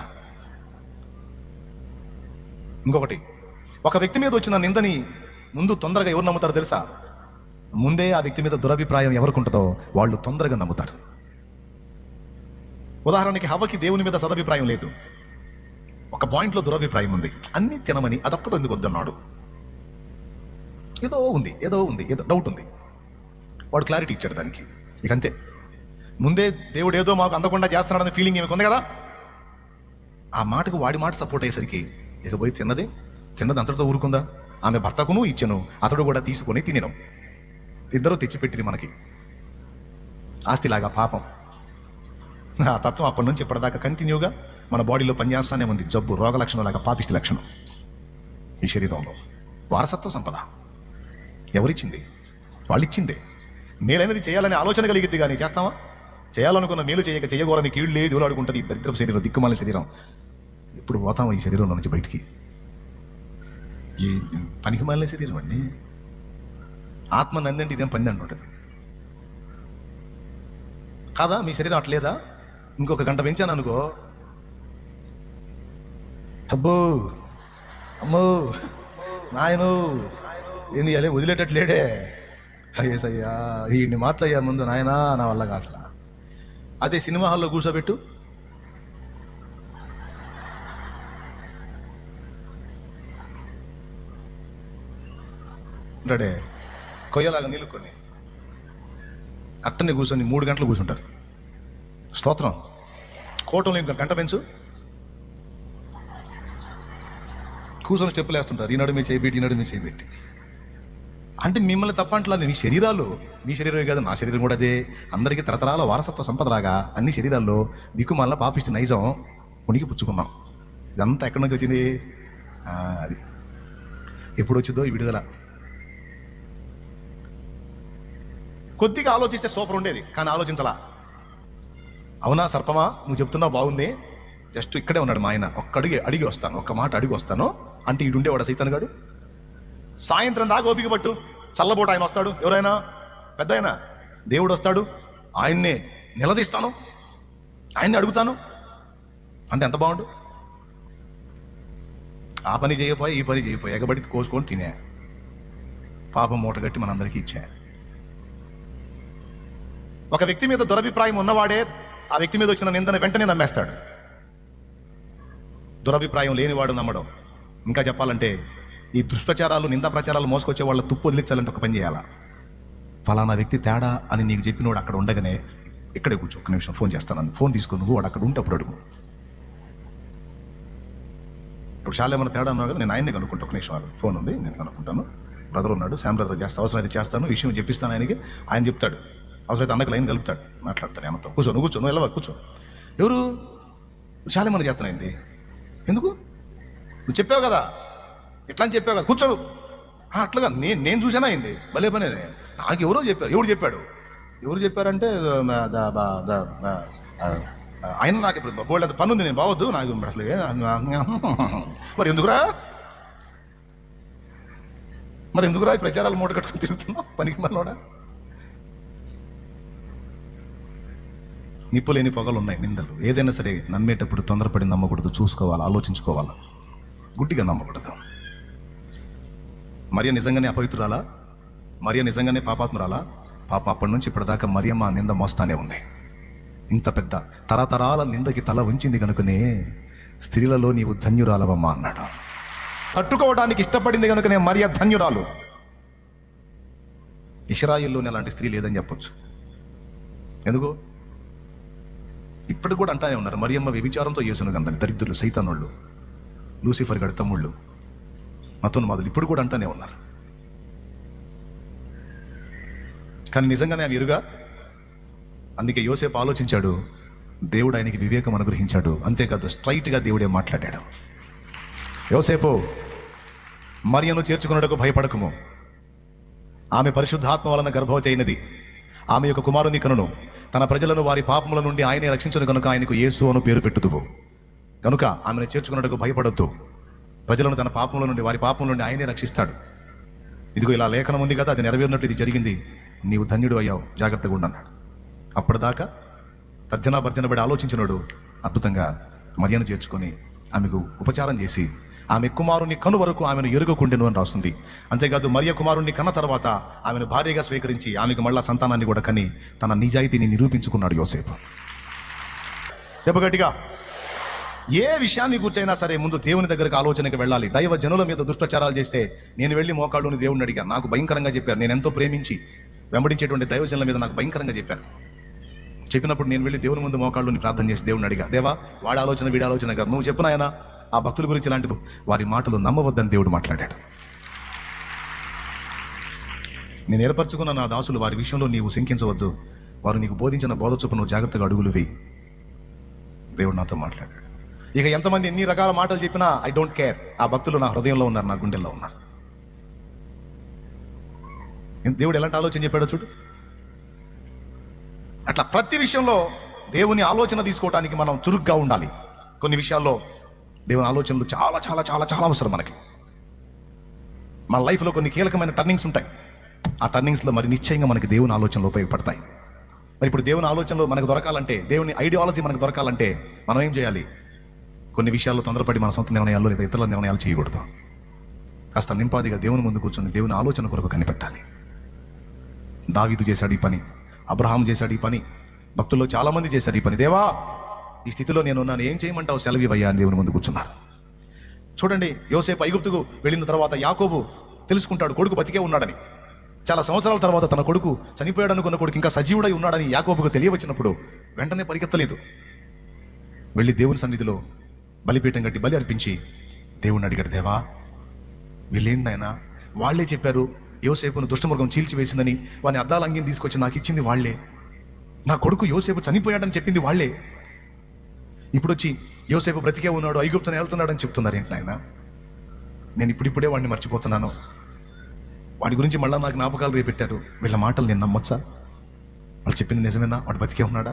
ఇంకొకటి, ఒక వ్యక్తి మీద వచ్చిన నిందని ముందు తొందరగా ఎవరు నమ్ముతారో తెలుసా? ముందే ఆ వ్యక్తి మీద దురభిప్రాయం ఎవరికి ఉంటుందో వాళ్ళు తొందరగా నమ్ముతారు. ఉదాహరణకి హవ్వకి దేవుని మీద సదభిప్రాయం లేదు, ఒక పాయింట్లో దురభిప్రాయం ఉంది. అన్ని తినమని అదొక్కడు ఎందుకు వద్దన్నాడు? ఏదో డౌట్ ఉంది. వాడు క్లారిటీ ఇచ్చాడు దానికి. ఇక అంతే. ముందే దేవుడు ఏదో మాకు అందకుండా చేస్తున్నాడనే ఫీలింగ్ ఏమి ఉంది కదా, ఆ మాటకు వాడి మాట సపోర్ట్ అయ్యేసరికి ఇక పోయి తిన్నది అంతటితో ఊరుకుందా? ఆమె భర్తకును ఇచ్చెను, అతడు కూడా తీసుకొని తినెను. ఇద్దరు తెచ్చిపెట్టింది మనకి ఆస్తిలాగా పాపం. ఆ తత్వం అప్పటి నుంచి ఇప్పటిదాకా కంటిన్యూగా మన బాడీలో పనిచేస్తానే ఉంది. జబ్బు, రోగ లక్షణం లాగా పాపిష్టి లక్షణం ఈ శరీరంలో. వారసత్వ సంపద ఎవరిచ్చింది? వాళ్ళిచ్చిందే. మేలైనది చేయాలనే ఆలోచన కలిగిద్ది, కానీ చేస్తామా? చేయాలనుకున్న మేలు చేయకూడని కీళ్ళే దూలాడుకుంటుంది ఈ దరిద్రపు శరీరం, దిక్కుమాలిన శరీరం. ఎప్పుడు పోతామో ఈ శరీరంలో నుంచి బయటికి? ఈ పనికి మాలిన శరీరం అండి. ఆత్మ నందండి, ఇదేం పని అంటుంటుంది కాదా? మీ శరీరం అట్లేదా? ఇంకొక గంట పెంచాను అనుకో, అబ్బో అమ్మో నాయను ఏంది అలే వదిలేటట్లేడే, సయ్యా వీడిని మార్చయ్యా ముందు నాయనా, నా వల్ల కాట్లా. అదే సినిమా హాల్లో కూర్చోబెట్టు, ఉంటాడే కొయ్యలాగా నిలుకొని అట్టని కూర్చొని 3 గంటలు కూర్చుంటారు. స్తోత్రం. కోటంలో ఇంకా గంట పెంచు, కూర్చొని స్టెప్పులు వేస్తుంటారు. ఈ నడుమి చేయబెట్టి, ఈ నడుమి చేయబెట్టి. అంటే మిమ్మల్ని తప్ప అంటలా, మీ శరీరాలు, మీ శరీరమే కాదు నా శరీరం కూడా అదే. అందరికీ తరతరాల వారసత్వ సంపదలాగా అన్ని శరీరాల్లో దిక్కుమాల పాపిష్టి నైజం ఉనికి పుచ్చుకున్నాం. ఇదంతా ఎక్కడి నుంచి వచ్చింది? అది ఎప్పుడు వచ్చిందో ఈ విడుదల. కొద్దిగా ఆలోచిస్తే సూపర్ ఉండేది, కానీ ఆలోచించలా. అవునా సర్పమా, నువ్వు చెప్తున్నావు బాగుంది, జస్ట్ ఇక్కడే ఉన్నాడు మా ఆయన, అడిగి వస్తాను, ఒక్క మాట అడిగి వస్తాను అంటే ఈడుండేవాడు సైతాన్ గాడు. సాయంత్రం దాకా ఓపిక పట్టు, చల్లబోట ఆయన వస్తాడు, ఎవరైనా పెద్ద ఆయన దేవుడు వస్తాడు, ఆయన్నే నిలదీస్తాను, ఆయన్ని అడుగుతాను అంటే ఎంత బాగుండు. ఆ పని చేయపోయి, ఈ పని చేయపోయి, ఎగబడి కోసుకొని తినే పాపం మూటగట్టి మనందరికీ ఇచ్చా. ఒక వ్యక్తి మీద దురభిప్రాయం ఉన్నవాడే ఆ వ్యక్తి మీద వచ్చిన నిందను వెంటనే నమ్మేస్తాడు. దురభిప్రాయం లేనివాడు నమ్మడం. ఇంకా చెప్పాలంటే ఈ దుష్ప్రచారాలు, నిందా ప్రచారాలు మోసుకొచ్చే వాళ్ళ తుప్పు వదిలించాలంటే ఒక పని చేయాలా. ఫలానా వ్యక్తి తేడా అని నీకు చెప్పినవాడు అక్కడ ఉండగానే ఇక్కడే కూర్చో, ఒక్క నిమిషం ఫోన్ చేస్తాను, ఫోన్ తీసుకుని నువ్వు వాడు అక్కడ ఉంటే అప్పుడు అడుగు. ఇప్పుడు చాలా ఏమైనా తేడా ఉన్నావు కదా, నేను ఆయన్ని కనుక్కుంటా, ఒక నిమిషం ఫోన్ ఉంది నేను కనుక్కుంటాను, బ్రదర్ ఉన్నాడు, శామ్ బ్రదర్ చేస్తా, అవసరం అయితే చేస్తాను, విషయం చెప్పిస్తాను ఆయనకి, ఆయన చెప్తాడు, అవసరమైతే అన్నకు లైన్ కలుపుతాడు, మాట్లాడతాను ఏమతో. కూర్చో, నువ్వు కూర్చో, నువ్వు ఎలా కూర్చో. ఎవరు చాలా ఏమైనా చేస్తున్నాయింది, ఎందుకు నువ్వు చెప్పావు కదా, ఇట్లా అని చెప్పావు కదా, కూర్చోడు. అట్లాగా నేను చూసానా అయింది, భలే పనే. నాకు ఎవరో చెప్పారు. ఎవరు చెప్పారంటే ఆయన నాకు ఇప్పుడు బోల్డ్ అంత పని ఉంది, నేను బావద్దు నాకు అసలు. మరి ఎందుకురా ఈ ప్రచారాలు మూట కట్టుకుని తిరుగుతున్నావు పనికి మనోడా. నిప్పు లేని పొగలు ఉన్నాయి, నిందలు. ఏదైనా సరే నమ్మేటప్పుడు తొందరపడి నమ్మకూడదు, చూసుకోవాలి, ఆలోచించుకోవాలి, గుడ్డిగా నమ్మకూడదు. మరియ నిజంగానే అపవిత్రురాలా? మరియ నిజంగానే పాపాత్మురాలా? పాప అప్పటి నుంచి ఇప్పటిదాకా మరియమ్మ నింద మోస్తానే ఉంది. ఇంత పెద్ద తరతరాల నిందకి తల వంచింది కనుకనే స్త్రీలలో నీవు ధన్యురాలవమ్మా అన్నాడు. తట్టుకోవడానికి ఇష్టపడింది కనుకనే మరియ ధన్యురాలు. ఇశ్రాయేల్లోనే అలాంటి స్త్రీ లేదని చెప్పొచ్చు. ఎందుకు? ఇప్పటికి కూడా అంటానే ఉన్నారు, మరియమ్మ వ్యభిచారంతో యేసును గందని, దరిద్రులు, సైతానుళ్ళు, లూసిఫర్ గడి తమ్ముళ్ళు, మతోన్మాదులు ఇప్పుడు కూడా అంటానే ఉన్నారు. కానీ నిజంగానే ఆమె ఎరుగా. అందుకే యోసేపు ఆలోచించాడు, దేవుడు ఆయనకి వివేకం అనుగ్రహించాడు. అంతేకాదు స్ట్రైట్గా దేవుడే మాట్లాడాడు. యోసేపు, మరియను చేర్చుకున్నటకు భయపడకుము, ఆమె పరిశుద్ధాత్మ వలన గర్భవతి అయినది, ఆమె యొక్క కుమారుని కనును, తన ప్రజలను వారి పాపముల నుండి ఆయనే రక్షించను కనుక ఆయనకు యేసు అను పేరు పెట్టుదువు. కనుక ఆమెను చేర్చుకున్నటకు భయపడొద్దు, ప్రజలను తన పాపముల నుండి, వారి పాపముల నుండి ఆయనే రక్షిస్తాడు. ఇదిగో ఇలా లేఖనం ఉంది కదా, అది నెరవేరినట్లు ఇది జరిగింది, నీవు ధన్యుడు అయ్యావు, జాగ్రత్తగా ఉండన్నాడు. అప్పటిదాకా తర్జనా భర్జనబడి ఆలోచించినాడు. అద్భుతంగా మరియను చేర్చుకొని ఆమెకు ఉపచారం చేసి ఆమె కుమారుని కను వరకు ఆమెను ఎరుగకుండెను అని రాస్తుంది. అంతేకాదు మరియ కుమారుణ్ణి కన్న తర్వాత ఆమెను భార్యగా స్వీకరించి ఆమెకు మళ్ళా సంతానాన్ని కూడా కని తన నిజాయితీని నిరూపించుకున్నాడు యోసేపు. చెప్పగట్టిగా. ఏ విషయాన్ని కూర్చైనా సరే ముందు దేవుని దగ్గరకు ఆలోచనకి వెళ్ళాలి. దైవ జనుల మీద దుష్ప్రచారాలు చేస్తే నేను వెళ్ళి మోకాళ్ళుని దేవుడిని అడిగా, నాకు భయంకరంగా చెప్పారు. నేను ఎంతో ప్రేమించి వెంబడించేటువంటి దైవజనుల మీద నాకు భయంకరంగా చెప్పారు. చెప్పినప్పుడు నేను వెళ్ళి దేవుని ముందు మోకాళ్ళుని ప్రార్థన చేసి దేవుడిని అడిగా, దేవా వాడి ఆలోచన వీడి ఆలోచన కాదు, నువ్వు చెప్పిన ఆయన ఆ భక్తుల గురించి ఇలాంటి వారి మాటలు నమ్మవద్దని దేవుడు మాట్లాడాడు. నేను ఏర్పరచుకున్న నా దాసులు వారి విషయంలో నీవు శంకించవద్దు, వారు నీకు బోధించిన బోధ చొప్పున నువ్వు జాగ్రత్తగా అడుగులు వేయి. దేవుడు నాతో మాట్లాడాడు. ఇక ఎంతమంది ఎన్ని రకాల మాటలు చెప్పినా ఐ డోంట్ కేర్. ఆ భక్తులు నా హృదయంలో ఉన్నారు, నా గుండెల్లో ఉన్నారు. దేవుడు ఎలాంటి ఆలోచన చెప్పాడో చూడు. అట్లా ప్రతి విషయంలో దేవుని ఆలోచన తీసుకోవడానికి మనం చురుగ్గా ఉండాలి. కొన్ని విషయాల్లో దేవుని ఆలోచనలు చాలా చాలా చాలా చాలా అవసరం మనకి. మన లైఫ్లో కొన్ని కీలకమైన టర్నింగ్స్ ఉంటాయి. ఆ టర్నింగ్స్లో మరి నిశ్చయంగా మనకి దేవుని ఆలోచనలు ఉపయోగపడతాయి. మరి ఇప్పుడు దేవుని ఆలోచనలు మనకు దొరకాలంటే, దేవుని ఐడియాలజీ మనకు దొరకాలంటే మనం ఏం చేయాలి? కొన్ని విషయాల్లో తొందరపడి మన సొంత నిర్ణయాలు లేదా ఇతరుల నిర్ణయాలు చేయకూడదు. కాస్త నింపాదిగా దేవుని ముందు కూర్చొని దేవుని ఆలోచన కొరకు కనిపెట్టాలి. దావీదు చేశాడు ఈ పని, అబ్రహాం చేశాడు ఈ పని, భక్తుల్లో చాలా మంది చేశారు ఈ పని. దేవా, ఈ స్థితిలో నేను ఉన్నాను, ఏం చేయమంటావు, సెలవివయ్యా అని దేవుని ముందు కూర్చున్నారు. చూడండి, యోసేపు ఐగుప్తుకు వెళ్ళిన తర్వాత యాకోబు తెలుసుకుంటాడు కొడుకు బతికే ఉన్నాడని. చాలా సంవత్సరాల తర్వాత తన కొడుకు చనిపోయాడు అనుకున్న కొడుకు ఇంకా సజీవుడై ఉన్నాడని యాకోబుకు తెలియవచ్చినప్పుడు వెంటనే పరిగెత్తలేదు. వెళ్ళి దేవుని సన్నిధిలో బలిపీఠం కట్టి బలి అర్పించి దేవుణ్ణి అడిగాడు, దేవా, వీళ్ళేంటి నాయనా, వాళ్లే చెప్పారు యోసేపును దుష్టమృగం చీల్చివేసిందని, వాని అద్దాల అంగిని తీసుకొచ్చి నాకు ఇచ్చింది వాళ్లే, నా కొడుకు యోసేపు చనిపోయాడని చెప్పింది వాళ్లే, ఇప్పుడు వచ్చి యోసేపు బ్రతికే ఉన్నాడు, ఐగుప్తుని వెళ్తున్నాడని చెప్తున్నారు ఏంటి నాయన? నేను ఇప్పుడిప్పుడే వాడిని మర్చిపోతున్నాను, వాడి గురించి మళ్ళీ నాకు జ్ఞాపకాలు రేపెట్టారు, వీళ్ళ మాటలు నేను నమ్మొచ్చా? వాళ్ళు చెప్పింది నిజమేనా? వాడు బతికే ఉన్నాడా?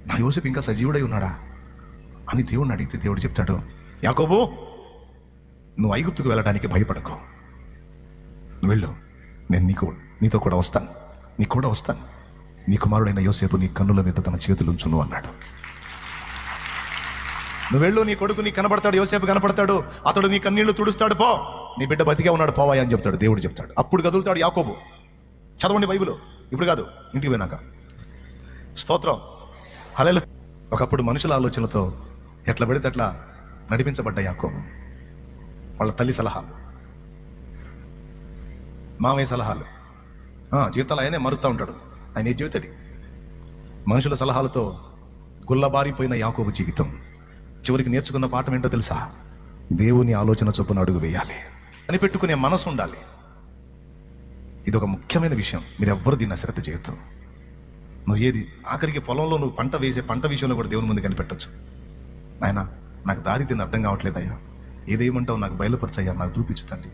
నా యోసేపు ఇంకా సజీవుడై ఉన్నాడా అని దేవుడిని అడిగితే దేవుడు చెప్తాడు, యాకోబు, నువ్వు ఐగుప్తుకు వెళ్ళడానికి భయపడకు, నువ్వు వెళ్ళు, నేను నీతో కూడా వస్తాను, నీకు కూడా వస్తాను, నీ కుమారుడైన యోసేపు నీ కన్నుల మీద తన చేతులు ఉంచును అన్నాడు. నువ్వు వెళ్ళు, నీ కొడుకు నీకు కనబడతాడు, యోసేపు కనపడతాడు, అతడు నీ కన్నీళ్లు తుడుస్తాడు, పో, నీ బిడ్డ బతికే ఉన్నాడు, పోవాయి అని చెప్తాడు. దేవుడు చెప్తాడు. అప్పుడు కదులుతాడు యాకోబు. చదవండి బైబిల్, ఇప్పుడు కాదు, ఇంటికి పోయినాక. స్తోత్రం, హల్లెలూయా. ఒకప్పుడు మనుషుల ఆలోచనలతో ఎట్లా పెడితే అట్లా నడిపించబడ్డ యాకోబు, వాళ్ళ తల్లి సలహాలు, మామయ్య సలహాలు, జీవితాలు ఆయనే మారుతూ ఉంటాడు, ఆయన జీవితది. మనుషుల సలహాలతో గుల్లబారిపోయిన యాకోబు జీవితం చివరికి నేర్చుకున్న పాఠం ఏంటో తెలుసా? దేవుని ఆలోచన చొప్పున అడుగు వేయాలి, కనిపెట్టుకునే మనసు ఉండాలి. ఇది ఒక ముఖ్యమైన విషయం. మీరు ఎవ్వరు దీన్ని అశ్రద్ధ చేయొచ్చు. నువ్వు ఏది ఆఖరికి పొలంలో నువ్వు పంట వేసే పంట విషయంలో కూడా దేవుని ముందు కనిపెట్టచ్చు. ఆయన నాకు దారి తిని అర్థం కావట్లేదయ్యా, ఏదేమంటావు నాకు బయలుపరచయ్యా, నాకు చూపించుతండి,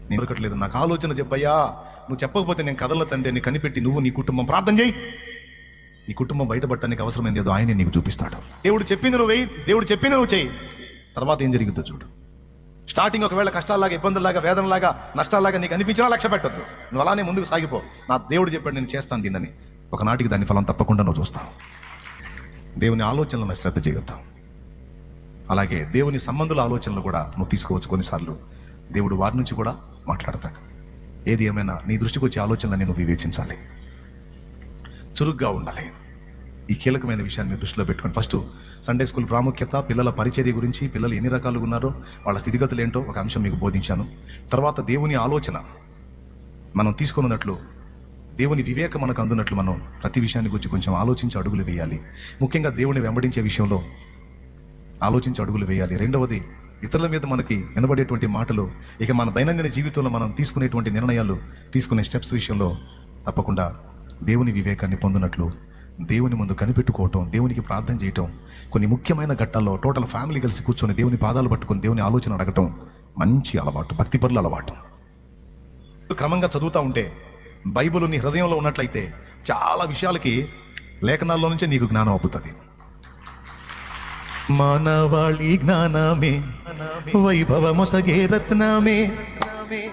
నేను దొరకట్లేదు, నాకు ఆలోచన చెప్పయ్యా, నువ్వు చెప్పకపోతే నేను కదల తండ్రి అని కనిపెట్టి నువ్వు నీ కుటుంబం ప్రార్థన చేయి. నీ కుటుంబం బయటపడటానికి అవసరమైంది ఏదో ఆయనే నీకు చూపిస్తాడు. దేవుడు చెప్పింది నువ్వు వేయి, దేవుడు చెప్పింది నువ్వు చేయి, తర్వాత ఏం జరిగిద్దో చూడు. స్టార్టింగ్ ఒకవేళ కష్టాల్లాగా, ఇబ్బందుల్లాగా, వేదనలాగా, నష్టాల్లాగా నీకు అనిపించినా లక్ష్య పెట్టద్దు. నువ్వు అలానే ముందుకు సాగిపో. నా దేవుడు చెప్పాడు నేను చేస్తాను దీన్ని, ఒకనాటికి దాని ఫలం తప్పకుండా నువ్వు చూస్తావు. దేవుని ఆలోచనలను శ్రద్ధ చేయొద్దాం. అలాగే దేవుని సంబంధుల ఆలోచనలు కూడా నువ్వు తీసుకోవచ్చు. కొన్నిసార్లు దేవుడు వారి నుంచి కూడా మాట్లాడతాడు. ఏది ఏమైనా నీ దృష్టికి వచ్చే ఆలోచనలని నువ్వు వివేచించాలి, చురుగ్గా ఉండాలి. ఈ కీలకమైన విషయాన్ని మీరు దృష్టిలో పెట్టుకొని, ఫస్ట్ సండే స్కూల్ ప్రాముఖ్యత, పిల్లల పరిచర్య గురించి, పిల్లలు ఎన్ని రకాలుగా ఉన్నారో వాళ్ళ స్థితిగతులు ఏంటో ఒక అంశం మీకు బోధించాను. తర్వాత దేవుని ఆలోచన మనం తీసుకున్నట్లు, దేవుని వివేకం మనకు అందున్నట్లు మనం ప్రతి విషయాన్ని గురించి కొంచెం ఆలోచించి అడుగులు వేయాలి. ముఖ్యంగా దేవుని వెంబడించే విషయంలో ఆలోచించి అడుగులు వేయాలి. రెండవది, ఇతరుల మీద మనకి వినబడేటువంటి మాటలు, ఇక మన దైనందిన జీవితంలో మనం తీసుకునేటువంటి నిర్ణయాలు, తీసుకునే స్టెప్స్ విషయంలో తప్పకుండా దేవుని వివేకాన్ని పొందినట్లు దేవుని ముందు కనిపెట్టుకోవటం, దేవునికి ప్రార్థన చేయటం, కొన్ని ముఖ్యమైన ఘట్టాల్లో టోటల్ ఫ్యామిలీ కలిసి కూర్చొని దేవుని పాదాలు పట్టుకొని దేవుని ఆలోచన అడగటం మంచి అలవాటు, భక్తిపరుల అలవాటు. క్రమంగా చదువుతూ ఉంటే బైబిల్ నీ హృదయంలో ఉన్నట్లయితే చాలా విషయాలకి లేఖనాల్లో నుంచే నీకు జ్ఞానం అబ్బుతుంది. మానవాళి జ్ఞానమే వైభవమొసగే రత్నమే,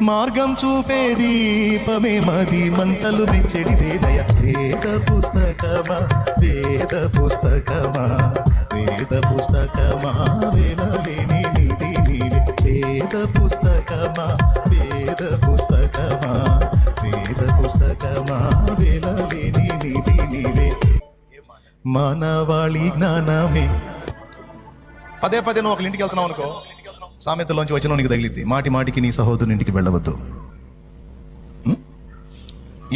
మార్గం చూపే దీపమే, మది మంటలు మెచ్చడిదేనయ. వేద పుస్తకమా, వేద పుస్తకమా, వేద పుస్తకమా, వేలలేని నిధి నీవే. వేద పుస్తకమా, వేద పుస్తకమా, వేద పుస్తకమా, వేలలేని నిధి నీవే. మానవాళి జ్ఞానమే. పదే పదే నువ్వు ఒకళ్ళ ఇంటికి వెళ్తున్నావు అనుకో, సామెతలోంచి వచ్చిన నీకు తగిలిద్ది, మాటి మాటికి నీ సహోదరుని ఇంటికి వెళ్ళవద్దు.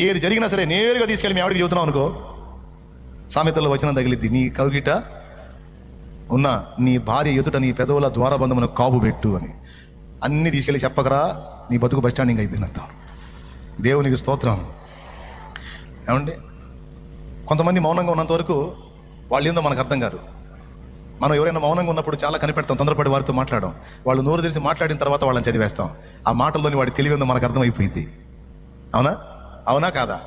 ఏది జరిగినా సరే నేరుగా తీసుకెళ్ళి మీ ఆవిడికి చెబుతున్నావు అనుకో, సామెతల్లో వచ్చిన తగిలిద్ది. నీ కవిగిట ఉన్న నీ భార్య ఎదుట నీ పెదవుల ద్వారబంధమును కాపు పెట్టు అని అన్నీ తీసుకెళ్ళి చెప్పకరా, నీ బతుకు బస్ స్టాండింగ్ అయింది. అర్థం. దేవునికి స్తోత్రం. ఏమండి, కొంతమంది మౌనంగా ఉన్నంత వరకు వాళ్ళు ఏందో మనకు అర్థం కాదు. మనం ఎవరైనా మౌనంగా ఉన్నప్పుడు చాలా కనిపెడతాం, తొందరపడి వారితో మాట్లాడడం. వాళ్ళు నోరు తెరిచి మాట్లాడిన తర్వాత వాళ్ళని చదివేస్తాం. ఆ మాటల్లోని వాడి తెలివిందో మనకు అర్థమైపోయింది. అవునా అవునా కాదా?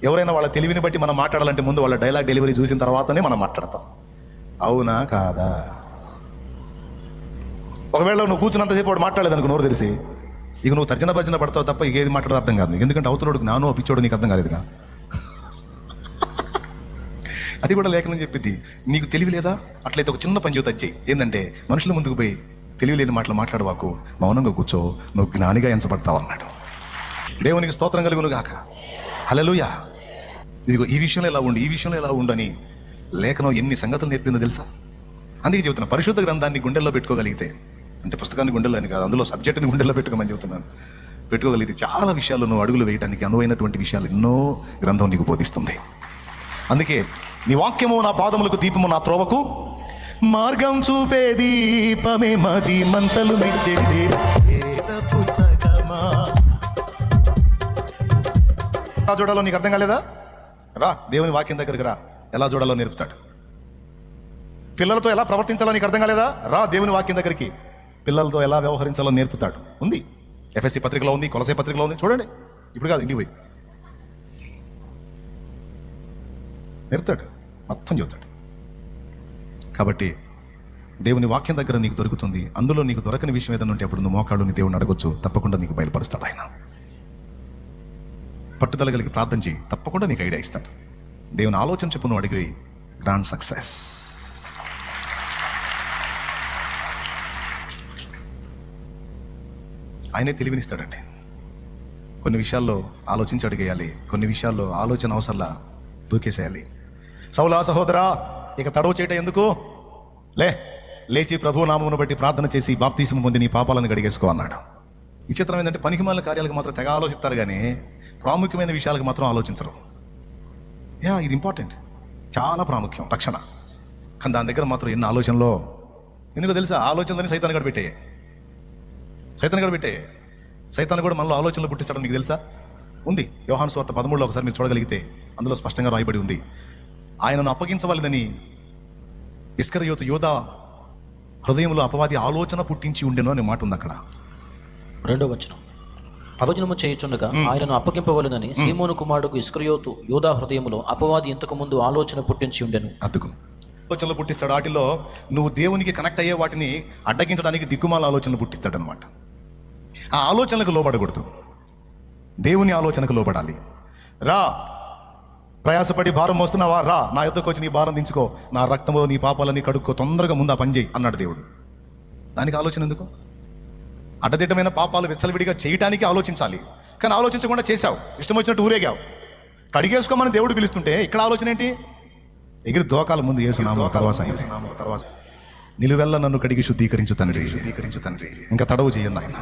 ఎవరైనా వాళ్ళ తెలివిని బట్టి మనం మాట్లాడాలంటే ముందు వాళ్ళ డైలాగ్ డెలివరీ చూసిన తర్వాతనే మనం మాట్లాడతాం. అవునా కాదా? ఒకవేళ నువ్వు కూర్చున్నంతసేపు వాడు మాట్లాడలేదనుకో నోరు తెలిసి, ఇక నువ్వు తర్జన భర్జన పడతావు తప్ప ఇక ఏది మాట్లాడో అర్థం కాదు. ఎందుకంటే అవతలోడికి నానో పిచ్చోడు నీకు అర్థం కాలేదుగా. అది కూడా లేఖనం చెప్పిద్ది, నీకు తెలివి లేదా? అట్లయితే ఒక చిన్న పని చేత వచ్చేయి. ఏంటంటే మనుషుల ముందుకు పోయి తెలివి లేని మాటలు మాట్లాడవాకు, మౌనంగా కూర్చో, నువ్వు జ్ఞానిగా ఎంచబడతావు అన్నాడు. దేవునికి స్తోత్రం కలుగును గాక. హల్లెలూయా. ఇదిగో ఈ విషయంలో ఎలా ఉండు, ఈ విషయంలో ఎలా ఉండు అని లేఖనం ఎన్ని సంగతులు నేర్పిందో తెలుసా? అందుకే చెబుతున్నా, పరిశుద్ధ గ్రంథాన్ని గుండెల్లో పెట్టుకోగలిగితే, అంటే పుస్తకాన్ని గుండెల్లో అని కాదు, అందులో సబ్జెక్టుని గుండెల్లో పెట్టుకోమని చెబుతున్నాను. పెట్టుకోగలిగితే చాలా విషయాలు నువ్వు అడుగులు వేయడానికి అనువైనటువంటి విషయాలు ఎన్నో గ్రంథం నీకు బోధిస్తుంది. అందుకే నీ వాక్యము నా పాదములకు దీపము, నా త్రోవకు మార్గం చూపే దీపమే, మది మంటలు మెచ్చేది పుస్తకమా. ఎలా చూడాలో నీకు అర్థం కాలేదా? రా దేవుని వాక్యం దగ్గరికి రా, ఎలా చూడాలో నేర్పుతాడు. పిల్లలతో ఎలా ప్రవర్తించాలో నీకు అర్థం కాలేదా? రా దేవుని వాక్యం దగ్గరికి, పిల్లలతో ఎలా వ్యవహరించాలో నేర్పుతాడు. ఉంది, ఎఫ్ఎస్సి పత్రికలో ఉంది, కొలసే పత్రికలో ఉంది. చూడండి, ఇప్పుడు కాదు, ఇంటికి పోయి నేర్పుతాడు, మొత్తం చెబుతాడు. కాబట్టి దేవుని వాక్యం దగ్గర నీకు దొరుకుతుంది. అందులో నీకు దొరకని విషయం ఏదైనా ఉంటే అప్పుడు నువ్వు మోకాళ్ళుని దేవుని అడగొచ్చు, తప్పకుండా నీకు బయలుపరుస్తాడు ఆయన. పట్టుదల కలిగి ప్రార్థన చేయి, తప్పకుండా నీకు ఐడియా ఇస్తాడు. దేవుని ఆలోచన చెప్పు, నువ్వు అడిగి గ్రాండ్ సక్సెస్. ఆయనే తెలివినిస్తాడండి. కొన్ని విషయాల్లో ఆలోచించి అడిగేయాలి, కొన్ని విషయాల్లో ఆలోచన అవసరంలా దూకేసేయాలి. సౌలా సహోదరా, ఇక తడవ చేయట ఎందుకు? లేచి ప్రభు నామమును బట్టి ప్రార్థన చేసి బాప్తీసం పొంది నీ పాపాలను గడిగేసుకో అన్నాడు. విచిత్రం ఏంటంటే పనికిమాలిన కార్యాలకు మాత్రం తెగ ఆలోచిస్తారు, కానీ ప్రాముఖ్యమైన విషయాలకు మాత్రం ఆలోచించరు. ఇది ఇంపార్టెంట్, చాలా ప్రాముఖ్యం రక్షణ. కానీ దాని దగ్గర మాత్రం ఎన్ని ఆలోచనలో, ఎందుకో తెలుసా? ఆలోచనలని సైతాన్ని కూడా పెట్టే, సైతాన్ని కూడా మనలో ఆలోచనలు పుట్టిస్తాడు. మీకు తెలుసా? ఉంది, యోహాను సువార్త 13లో ఒకసారి మీరు చూడగలిగితే అందులో స్పష్టంగా రాయబడి ఉంది, ఆయనను అప్పగించవలదని ఇస్కరియోతు యోధా హృదయంలో అపవాది ఆలోచన పుట్టించి ఉండెను అనే మాట ఉంది అక్కడ. 2వ వచనం, భోజనము చేయుచుండగా ఆయనను అప్పగింపవలెనని సీమోను కుమారుడుకు ఇస్కరియోతు యోధా హృదయములో అపవాది ఇంతకు ముందు ఆలోచన పుట్టించి ఉండెను. అదుకు ఆలోచనలు పుట్టిస్తాడు. వాటిలో నువ్వు దేవునికి కనెక్ట్ అయ్యే వాటిని అడ్డగించడానికి దిక్కుమాల ఆలోచనలు పుట్టిస్తాడు అనమాట. ఆ ఆలోచనలకు లోబడకూడదు, దేవుని ఆలోచనకు లోబడాలి. రా, ప్రయాసపడి భారం మోస్తున్నావా? రా, నా యొద్దకు వచ్చి నీ భారం దించుకో, నా రక్తంలో నీ పాపాలని కడుక్కో, తొందరగా ముందు ఆ పని చేయి అన్నాడు దేవుడు. దానికి ఆలోచన ఎందుకు? అడ్డదిడ్డమైన పాపాలు విచ్చలవిడిగా చేయటానికి ఆలోచించాలి, కానీ ఆలోచించకుండా చేశావు, ఇష్టం వచ్చినట్టు ఊరేగావు. కడిగేసుకోమని దేవుడు పిలుస్తుంటే ఇక్కడ ఆలోచన ఏంటి? ఎగిరి దోకాల ముందు యేసునామమున తర్వాత నిలువెల్ల నన్ను కడిగి శుద్ధీకరించు తండ్రి, ఇంకా తడవు చేయను ఆయన.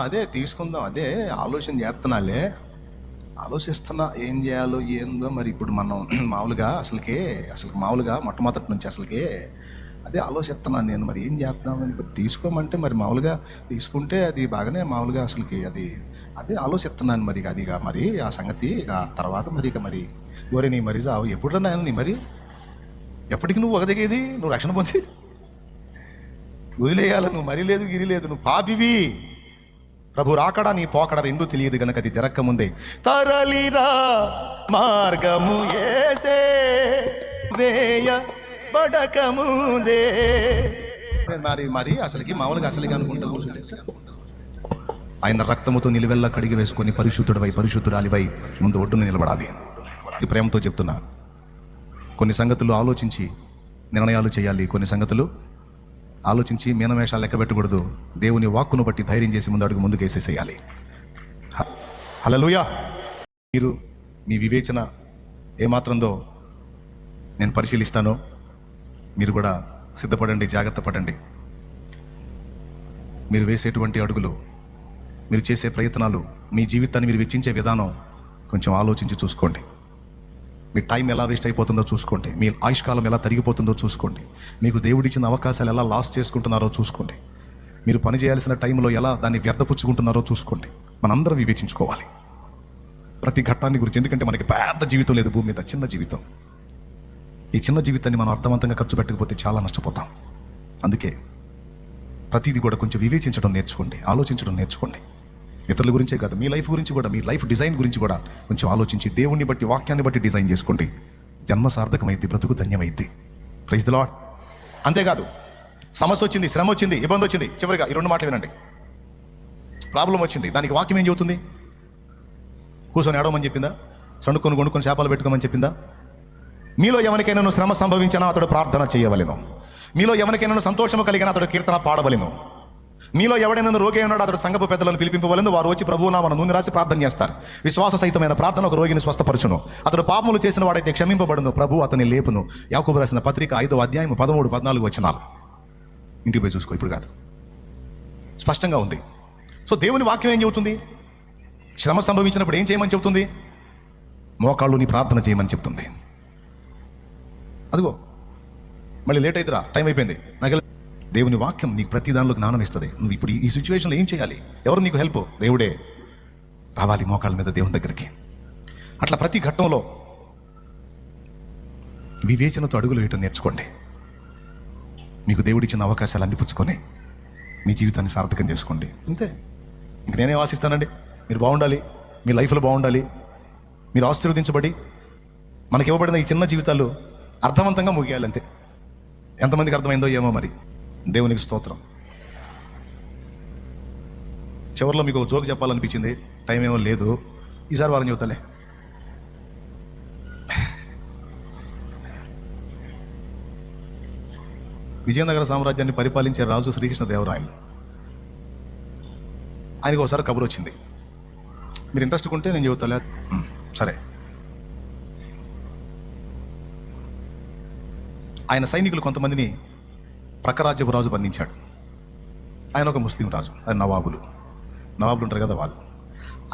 అదే తీసుకుందాం, అదే ఆలోచన చేస్తున్నాలే, ఆలోచిస్తున్నా ఏం చేయాలో ఏందో. మరి ఇప్పుడు మనం మామూలుగా మొట్టమొదటి నుంచి అదే ఆలోచిస్తున్నాను నేను, మరి ఏం చేద్దామని. తీసుకోమంటే మరి మామూలుగా తీసుకుంటే అది బాగానే, మామూలుగా అదే ఆలోచిస్తున్నాను. మరి మరి ఆ సంగతి తర్వాత మరి ఎవరి నీ మరి చావు ఎప్పుడు నాయన, నీ మరి ఎప్పటికి నువ్వు ఒకదిగేది, నువ్వు రక్షణ పొంది వదిలేయాల, నువ్వు మరి లేదు గిరి లేదు, నువ్వు పాపివి. ప్రభు రాకడా నీ పోకడ రెండూ తెలియదు గనక అది జరక్క ముందే తరలిరా మార్గము యేసే వేయ బడకముందే. మరి మామూలుగా అనుకుంటా ఆయన రక్తముతో నిలువెల్లా కడిగి వేసుకొని పరిశుద్ధురాలివై ముందు ఒడ్డున నిలబడాలి. ఈ ప్రేమతో చెప్తున్నా, కొన్ని సంగతులు ఆలోచించి నిర్ణయాలు చేయాలి, కొన్ని సంగతులు ఆలోచించి మీనమేషాలు లెక్క పెట్టకూడదు. దేవుని వాక్కును బట్టి ధైర్యం చేసి ముందుకు వేసేసేయాలి. హల్లెలూయా. మీరు మీ వివేచన ఏమాత్రందో నేను పరిశీలిస్తానో మీరు కూడా సిద్ధపడండి, జాగ్రత్త పడండి. మీరు వేసేటువంటి అడుగులు, మీరు చేసే ప్రయత్నాలు, మీ జీవితాన్ని మీరు వెచ్చించే విధానం కొంచెం ఆలోచించి చూసుకోండి. మీ టైం ఎలా వేస్ట్ అయిపోతుందో చూసుకోండి, మీ ఆయుష్కాలం ఎలా తరిగిపోతుందో చూసుకోండి, మీకు దేవుడిచ్చిన అవకాశాలు ఎలా లాస్ చేసుకుంటున్నారో చూసుకోండి, మీరు పని చేయాల్సిన టైంలో ఎలా దాన్ని వ్యర్థపుచ్చుకుంటున్నారో చూసుకోండి. మనందరం వివేచించుకోవాలి. ప్రతి ఘట్టాన్ని గురించి. ఎందుకంటే మనకి పెద్ద జీవితం లేదు భూమి మీద, చిన్న జీవితం. ఈ చిన్న జీవితాన్ని మనం అర్థవంతంగా ఖర్చు పెట్టకపోతే చాలా నష్టపోతాం. అందుకే ప్రతిదీ కూడా కొంచెం వివేచించడం నేర్చుకోండి, ఆలోచించడం నేర్చుకోండి. ఇతరుల గురించే కాదు, మీ లైఫ్ గురించి కూడా, మీ లైఫ్ డిజైన్ గురించి కూడా కొంచెం ఆలోచించి దేవుణ్ణి బట్టి, వాక్యాన్ని బట్టి డిజైన్ చేసుకోండి. జన్మ సార్థకమైద్ది, బ్రతుకు ధన్యమైద్ది. Praise the lord. అంతేకాదు, సమస్య వచ్చింది, శ్రమ వచ్చింది, ఇబ్బంది వచ్చింది, చివరిగా ఈ రెండు మాటలు వినండి. ప్రాబ్లం వచ్చింది, దానికి వాక్యం ఏం చెబుతుంది? కూర్చొని ఏడవమని చెప్పిందా? సణుకొని కొనుక్కొని చేపలు పెట్టుకోమని చెప్పిందా? మీలో ఎవరికైనా శ్రమ సంభవించినా అతడు ప్రార్థన చేయవలెను. మీలో ఎవరికైనా సంతోషము కలిగిన అతడు కీర్తన పాడవలెను. మీలో ఎవడైనా రోగి ఉన్నాడు, అతడు సంఘపు పెద్దలను పిలిపింపవలెను. వారు వచ్చి ప్రభువు నామమున నూనె రాసి ప్రార్థన చేస్తారు. విశ్వాస సహితమైన ప్రార్థన ఒక రోగిని స్వస్థపరచును. అతడు పాపములు చేసిన వాడైతే క్షమింపబడును, ప్రభు అతని లేపును. యాకోబు రాసిన పత్రిక 5వ అధ్యాయం 13, 14 వచనాలు. ఇంటికి పోయి చూసుకో, ఇప్పుడు కాదు, స్పష్టంగా ఉంది. సో దేవుని వాక్యం ఏం చెబుతుంది? శ్రమ సంభవించినప్పుడు ఏం చేయమని చెబుతుంది? మోకాళ్ళు నీ ప్రార్థన చేయమని చెప్తుంది. అదిగో మళ్ళీ లేట్ అవుతురా, టైం అయిపోయింది నాకు. దేవుని వాక్యం నీకు ప్రతి దానిలో జ్ఞానం ఇస్తుంది. నువ్వు ఇప్పుడు ఈ సిచ్యువేషన్లో ఏం చేయాలి? ఎవరు నీకు హెల్ప్? దేవుడే రావాలి మోకాళ్ళ మీద దేవుని దగ్గరికి. అట్లా ప్రతి ఘట్టంలో వివేచనతో అడుగులు వేయటం నేర్చుకోండి. మీకు దేవుడిచ్చిన అవకాశాలు అందిపుచ్చుకొని మీ జీవితాన్ని సార్థకం చేసుకోండి. అంతే. ఇంక నేనేం ఆశిస్తానండి? మీరు బాగుండాలి, మీ లైఫ్లో బాగుండాలి, మీరు ఆశీర్వదించబడి మనకి ఇవ్వబడిన ఈ చిన్న జీవితాలు అర్థవంతంగా ముగియాలి. అంతే. ఎంతమందికి అర్థమైందో ఏమో మరి. దేవునికి స్తోత్రం. చివరిలో మీకు ఒక జోక్ చెప్పాలనిపించింది, టైం ఏమో లేదు, ఈసారి వారం చెబుతాలే. విజయనగర సామ్రాజ్యాన్ని పరిపాలించే రాజు శ్రీకృష్ణదేవరాయలు. ఆయనకు ఒకసారి కబురు వచ్చింది. మీరు ఇంట్రెస్ట్ ఉంటే నేను చెబుతాలే. సరే. ఆయన సైనికులు కొంతమందిని ప్రక్కరాజ్యపు రాజు బంధించాడు. ఆయన ఒక ముస్లిం రాజు, అది నవాబులు ఉంటారు కదా వాళ్ళు.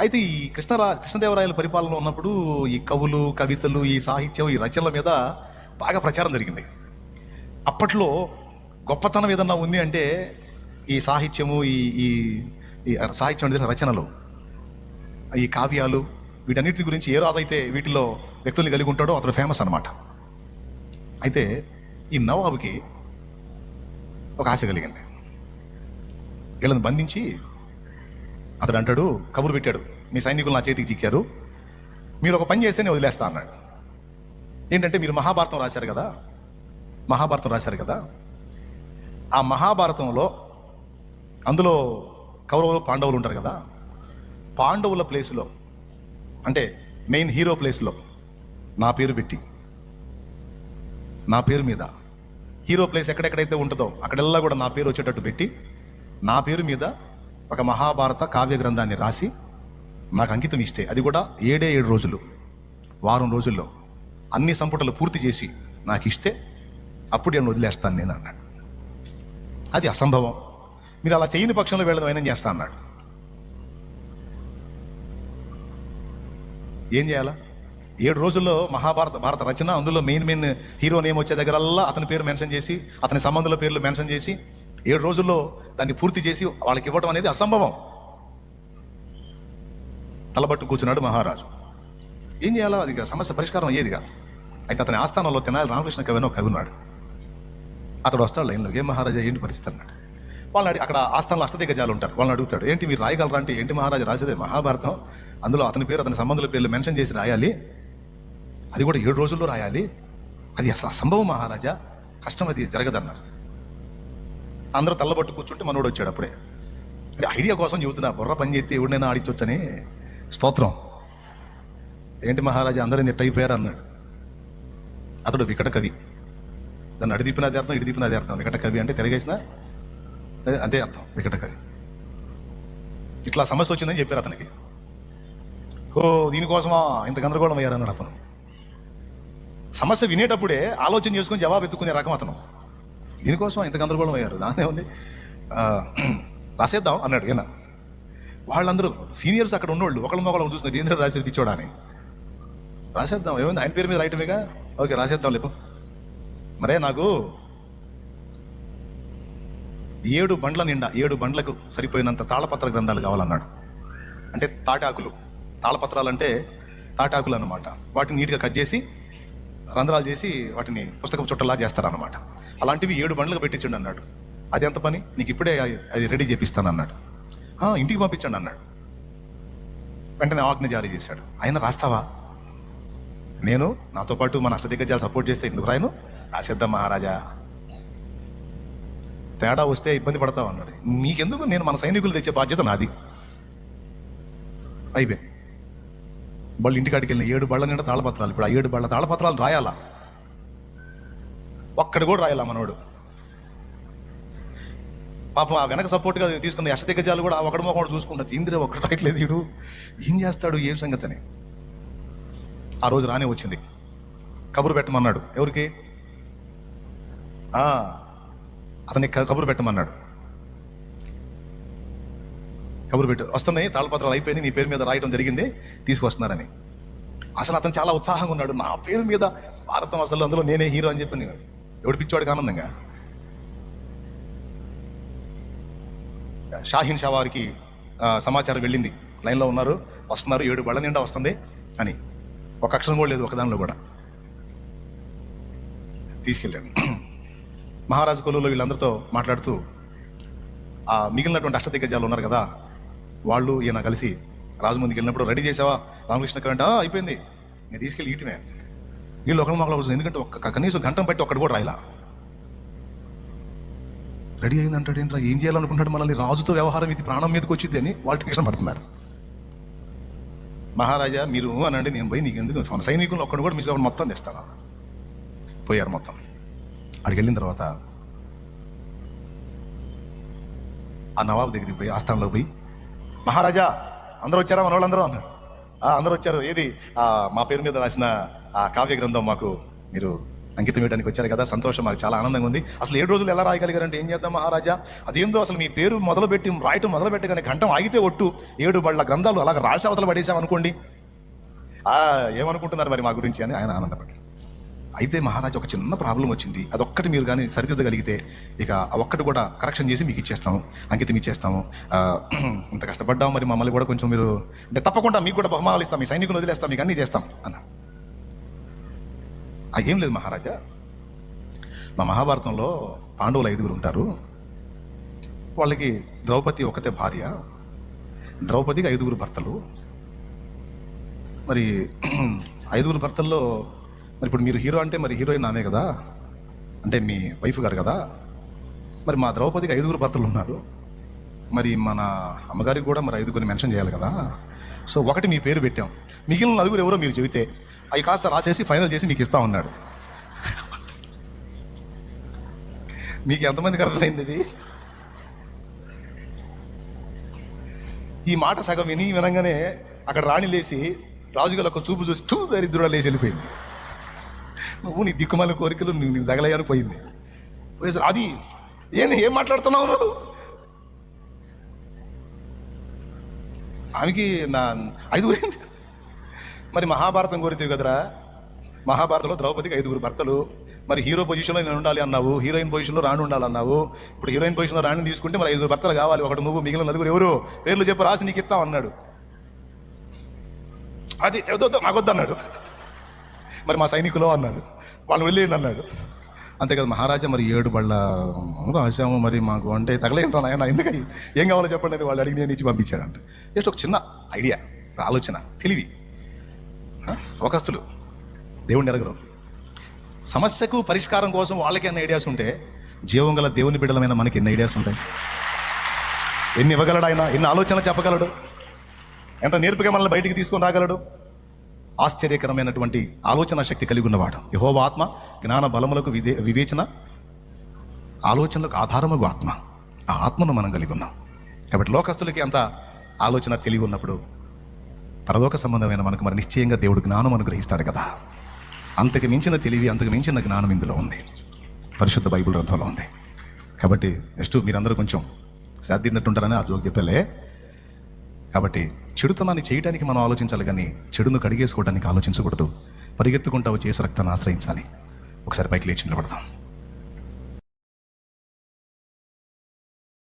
అయితే ఈ కృష్ణదేవరాయల పరిపాలనలో ఉన్నప్పుడు ఈ కవులు, కవితలు, ఈ సాహిత్యం, ఈ రచనల మీద బాగా ప్రచారం జరిగింది. అప్పట్లో గొప్పతనం ఏదన్నా ఉంది అంటే ఈ సాహిత్యము, ఈ సాహిత్యం అంటే రచనలు, ఈ కావ్యాలు, వీటన్నిటి గురించి ఏ రాజు అయితే వీటిలో వ్యక్తుల్ని కలిగి ఉంటాడో అతడు ఫేమస్ అనమాట. అయితే ఈ నవాబుకి ఒక ఆశ కలిగింది. వీళ్ళని బంధించి అతడు అంటాడు, కబురు పెట్టాడు, మీ సైనికులు నా చేతికి చిక్కారు, మీరు ఒక పని చేస్తే నేను వదిలేస్తా అన్నాడు. ఏంటంటే మీరు మహాభారతం రాశారు కదా, ఆ మహాభారతంలో అందులో కౌరవులు, పాండవులు ఉంటారు కదా, పాండవుల ప్లేసులో అంటే మెయిన్ హీరో ప్లేస్లో నా పేరు పెట్టి, నా పేరు మీద హీరో ప్లేస్ ఎక్కడెక్కడైతే ఉంటుందో అక్కడెల్లా కూడా నా పేరు వచ్చేటట్టు పెట్టి, నా పేరు మీద ఒక మహాభారత కావ్య గ్రంథాన్ని రాసి నాకు అంకితం ఇస్తే, అది కూడా 7 రోజులు, వారం రోజుల్లో అన్ని సంపుటలు పూర్తి చేసి నాకు ఇస్తే అప్పుడు నేను వదిలేస్తాను నేను అన్నాడు. అది అసంభవం, మీరు అలా చేయని పక్షంలో వీళ్ళని వైనం చేస్తా అన్నాడు. ఏం చేయాలా? 7 రోజుల్లో భారత రచన, అందులో మెయిన్ హీరో నేమ్ వచ్చే దగ్గరల్లా అతని పేరు మెన్షన్ చేసి, అతని సంబంధుల పేర్లు మెన్షన్ చేసి 7 రోజుల్లో దాన్ని పూర్తి చేసి వాళ్ళకి ఇవ్వడం అనేది అసంభవం. తలబట్టు కూర్చున్నాడు మహారాజు. ఏం చేయాలో అది సమస్య పరిష్కారం అయ్యేదిగా. అయితే అతని ఆస్థానంలో తెనాలి రామకృష్ణ కవి అని ఒక కవి ఉన్నాడు. అతడు వస్తాడు లైన్లో, ఏం మహారాజా ఏంటి పరిస్థితి అన్నాడు. వాళ్ళని అక్కడ ఆస్థానంలో అష్టదిగ్గజాలు ఉంటారు, వాళ్ళని అడుగుతాడు, ఏంటి మీరు రాయగలరా అంటే, ఏంటి మహారాజా రాసేదే మహాభారతం, అందులో అతని పేరు, అతని సంబంధుల పేర్లు మెన్షన్ చేసి రాయాలి, అది కూడా 7 రోజుల్లో రాయాలి, అది అసంభవం మహారాజా, కష్టం, అది జరగదన్నారు. అందరూ తల్లబట్టు కూర్చుంటే మనోడు వచ్చాడు అప్పుడే. అంటే ఐడియా కోసం చెబుతున్నా, బుర్ర పని చేస్తే ఎవడినైనా ఆడిచ్చొచ్చని. స్తోత్రం. ఏంటి మహారాజా అందరూ నెట్ అయిపోయారు అన్నాడు. అతడు వికట కవి. దాన్ని అడిదిప్పినది అర్థం, ఇడిదిప్పినది అర్థం. వికట కవి అంటే తిరగేసిన అదే అర్థం, వికట కవి. ఇట్లా సమస్య వచ్చిందని చెప్పారు అతనికి. ఓ దీనికోసమా ఇంత గందరగోళం అయ్యారన్నాడు అతను. సమస్య వినేటప్పుడే ఆలోచన చేసుకుని జవాబు ఎత్తుకునే రకం అతను. దీనికోసం ఇంత గందరగోళం అయ్యారు, దాన్నే ఉంది, రాసేద్దాం అన్నాడు. ఈయన వాళ్ళందరూ సీనియర్స్ అక్కడ ఉన్నోళ్ళు ఒకళ్ళు చూస్తున్నారు, ఏంద్ర రాసేది పిచ్చోడా అని. రాసేద్దాం, ఏమైంది, ఆయన పేరు మీద రైటమేగా, ఓకే రాసేద్దాం లేపు. మరే నాకు 7 బండ్ల నిండా 7 బండ్లకు సరిపోయినంత తాళపత్ర గ్రంథాలు కావాలన్నాడు. అంటే తాటాకులు, తాళపత్రాలు అంటే తాటాకులు అన్నమాట. వాటిని నీట్గా కట్ చేసి రంధ్రాలు చేసి వాటిని పుస్తకం చుట్టలా చేస్తారన్నమాట. అలాంటివి 7 బండ్లుగా పెట్టించండి అన్నాడు. అది ఎంత పని, నీకు ఇప్పుడే అది రెడీ చేపిస్తాను అన్నాడు. ఇంటికి పంపించండి అన్నాడు. వెంటనే ఆజ్ఞ జారీ చేశాడు. ఆయన రాస్తావా? నేను నాతో పాటు మన అష్టదిగ్గజాలు సపోర్ట్ చేస్తే ఎందుకు రాయను? రాసేద్దాం మహారాజా, తేడా వస్తే ఇబ్బంది పడతావు అన్నాడు. మీకెందుకు, నేను మన సైనికులు తెచ్చే బాధ్యత నాది. అయిపోయింది. బళ్ళు ఇంటికాడికి వెళ్ళిన 7 బళ్ళ నిండా తాళపత్రాలు. ఇప్పుడు ఆ 7 బళ్ళ తాళపత్రాలు రాయాలా? ఒక్కడు కూడా రాయాలా మనోడు. పాపం ఆ వెనక సపోర్ట్గా తీసుకున్న అష్టదిగ్గజాలు కూడా ఒకటి మొక్కడు చూసుకుంటారు. ఇంద్ర ఒక్కడు రాయట్లేదు, వీడు ఏం చేస్తాడు, ఏం సంగతి అని. ఆ రోజు రానే వచ్చింది. కబురు పెట్టమన్నాడు. ఎవరికి? అతన్ని కబురు పెట్టమన్నాడు. కబురు పెట్టు, వస్తున్నాయి తాళపత్రాలు అయిపోయినాయి, నీ పేరు మీద రాయటం జరిగింది, తీసుకొస్తున్నారని. అసలు అతను చాలా ఉత్సాహంగా ఉన్నాడు. నా పేరు మీద భారతం, అసలు అందులో నేనే హీరో అని చెప్పి ఎవడు పిచ్చోడికి ఆనందంగా. షాహీన్ షా వారికి సమాచారం వెళ్ళింది, లైన్లో ఉన్నారు, వస్తున్నారు, 7 బళ్ళ నిండా వస్తుంది అని. ఒక అక్షరం కూడా లేదు ఒకదానిలో కూడా. తీసుకెళ్ళాడు. మహారాజు కొలువులో వీళ్ళందరితో మాట్లాడుతూ ఆ మిగిలినటువంటి అష్టదిగ్గజాలు ఉన్నారు కదా, వాళ్ళు ఈయన కలిసి రాజు ముందుకు వెళ్ళినప్పుడు, రెడీ చేసావా రామకృష్ణ కంటే? అయిపోయింది, నేను తీసుకెళ్ళి ఈటమే. వీళ్ళు ఒకరి మొక్కలు, ఎందుకంటే కనీసం గంటం బట్టి ఒక్కడు కూడా రాయిలా. రెడీ అయిందంటాడు. ఏంట్రా, ఏం చేయాలనుకుంటాడు మనల్ని, రాజుతో వ్యవహారం ఇది ప్రాణం మీదకి వచ్చింది అని వాళ్ళు టెన్షన్ పడుతున్నారు. మహారాజా మీరు అనండి, నేను పోయి నీకు ఎందుకు, మన సైనికులు ఒక్కడు కూడా మిస్ అవ్వడం, మొత్తం తెస్తాను. పోయారు మొత్తం. అక్కడికి వెళ్ళిన తర్వాత ఆ నవాబు దగ్గరికి పోయి, ఆస్థానంలో పోయి, మహారాజా అందరూ వచ్చారా మన వాళ్ళందరూ అన్నాడు. అందరూ వచ్చారు. ఏది మా పేరు మీద రాసిన ఆ కావ్య గ్రంథం మాకు మీరు అంకితం ఇవ్వడానికి వచ్చారు కదా, సంతోషం, మాకు చాలా ఆనందంగా ఉంది. అసలు 7 రోజులు ఎలా రాయగలిగారంటే, ఏం చేద్దాం మహారాజా, అదేందో అసలు మీ పేరు రాయటం మొదలుపెట్టగానే గంటం ఆగితే ఒట్టు 7 బళ్ళ గ్రంథాలు అలాగ రాసి అవతల పడేసాం అనుకోండి, ఏమనుకుంటున్నారు మరి మా గురించి అని ఆయన ఆనందపడ్డాడు. అయితే మహారాజా ఒక చిన్న ప్రాబ్లం వచ్చింది, అదొక్కటి మీరు కానీ సరిదిద్దగలిగితే ఇక ఆ ఒక్కటి కూడా కరెక్షన్ చేసి మీకు ఇచ్చేస్తాము, అంకితం ఇచ్చేస్తాము. ఇంత కష్టపడ్డాము, మరి మమ్మల్ని కూడా కొంచెం మీరు అంటే తప్పకుండా మీకు కూడా బహుమానాలు ఇస్తాం, మీ సైనికులు వదిలేస్తాం, మీకు అన్నీ చేస్తాం అన్న. ఏం లేదు మహారాజా, మా మహాభారతంలో పాండవులు 5 ఉంటారు, వాళ్ళకి ద్రౌపది ఒకతే భార్య, ద్రౌపదికి 5 భర్తలు. మరి 5 భర్తల్లో మరి ఇప్పుడు మీరు హీరో అంటే మరి హీరోయిన్ ఆమె కదా, అంటే మీ వైఫ్ గారు కదా, మరి మా ద్రౌపదికి 5 భర్తలు ఉన్నారు, మరి మన అమ్మగారికి కూడా మరి 5 మెన్షన్ చేయాలి కదా. సో ఒకటి మీ పేరు పెట్టాం, మిగిలిన 9 ఎవరో మీరు చెబితే అవి కాస్త రాసేసి ఫైనల్ చేసి మీకు ఇస్తా ఉన్నాడు. మీకు ఎంతమందికి అర్థమైంది ఇది? ఈ మాట సగం వినంగానే అక్కడ రాణి లేచి రాజుగారు ఒక చూపు చూసి దరిద్రుడా లేచి వెళ్ళిపోయింది. నువ్వు నీ దిక్కుమాల కోరికలు నీకు తగలయ్యాను పోయింది. పోయేసరి అది ఏం మాట్లాడుతున్నావు నువ్వు? ఆమెకి నా 5 మరి మహాభారతం కోరితే కదరా, మహాభారతంలో ద్రౌపదికి 5 భర్తలు, మరి హీరో పొజిషన్లో నేను ఉండాలి అన్నావు, హీరోయిన్ పొజిషన్లో రాణి ఉండాలన్నావు. ఇప్పుడు హీరోయిన్ పొజిషన్లో రాణిని తీసుకుంటే మరి 5 భర్తలు కావాలి, ఒకటి నువ్వు, మిగిలిన 9 ఎవరు పేర్లు చెప్పి రాసి నీకు ఇస్తాం అన్నాడు. అది చదువుతో నాకొద్దు అన్నాడు. మరి మా సైనికులు అన్నాడు, వాళ్ళు వెళ్ళేయండి అన్నాడు. అంతే కదా మహారాజా, మరి 7 బళ్ళ రాశాము, మరి మాకు అంటే తగలేంటా నాయన, ఎందుకని ఏం కావాలో చెప్పండి అని వాళ్ళు అడిగి నేను ఇచ్చి పంపించాడంట. జస్ట్ ఒక చిన్న ఐడియా, ఆలోచన, తెలివి. అవకాశస్తులు దేవుణ్ణి ఎరగరు. సమస్యకు పరిష్కారం కోసం వాళ్ళకి ఎన్ని ఐడియాస్ ఉంటే, జీవం గల దేవుని బిడ్డలమైన మనకి ఎన్ని ఐడియాస్ ఉంటాయి? ఎన్ని ఇవ్వగలడు ఆయన, ఎన్ని ఆలోచనలు చెప్పగలడు, ఎంత నేర్పుగా మనల్ని బయటికి తీసుకొని రాగలడు. ఆశ్చర్యకరమైనటువంటి ఆలోచన శక్తి కలిగి ఉన్నవాడు యెహోవా ఆత్మ, జ్ఞాన బలములకు వివేచన ఆలోచనలకు ఆధారమగు ఆత్మ. ఆ ఆత్మను మనం కలిగి ఉన్నాం. కాబట్టి లోకస్తులకి అంత ఆలోచన తెలివి ఉన్నప్పుడు పరలోక సంబంధమైన మనకు మరి నిశ్చయంగా దేవుడు జ్ఞానం అనుగ్రహిస్తాడు కదా. అంతకు మించిన తెలివి, అంతకు మించిన జ్ఞానం ఇందులో ఉంది, పరిశుద్ధ బైబిల్ గ్రంథంలో ఉంది. కాబట్టి నెక్స్ట్ మీరందరూ కొంచెం శ్రద్ధిన్నట్టుంటారని ఆ జోక్ చెప్పలే. కాబట్టి చెడుతనాన్ని చేయడానికి మనం ఆలోచించాలి, కానీ చెడును కడిగేసుకోవడానికి ఆలోచించకూడదు. పరిగెత్తుకుంటూ వచ్చి యేసు రక్తాన్ని ఆశ్రయించాలి. ఒకసారి పైకి లేచి నిలబడదాం.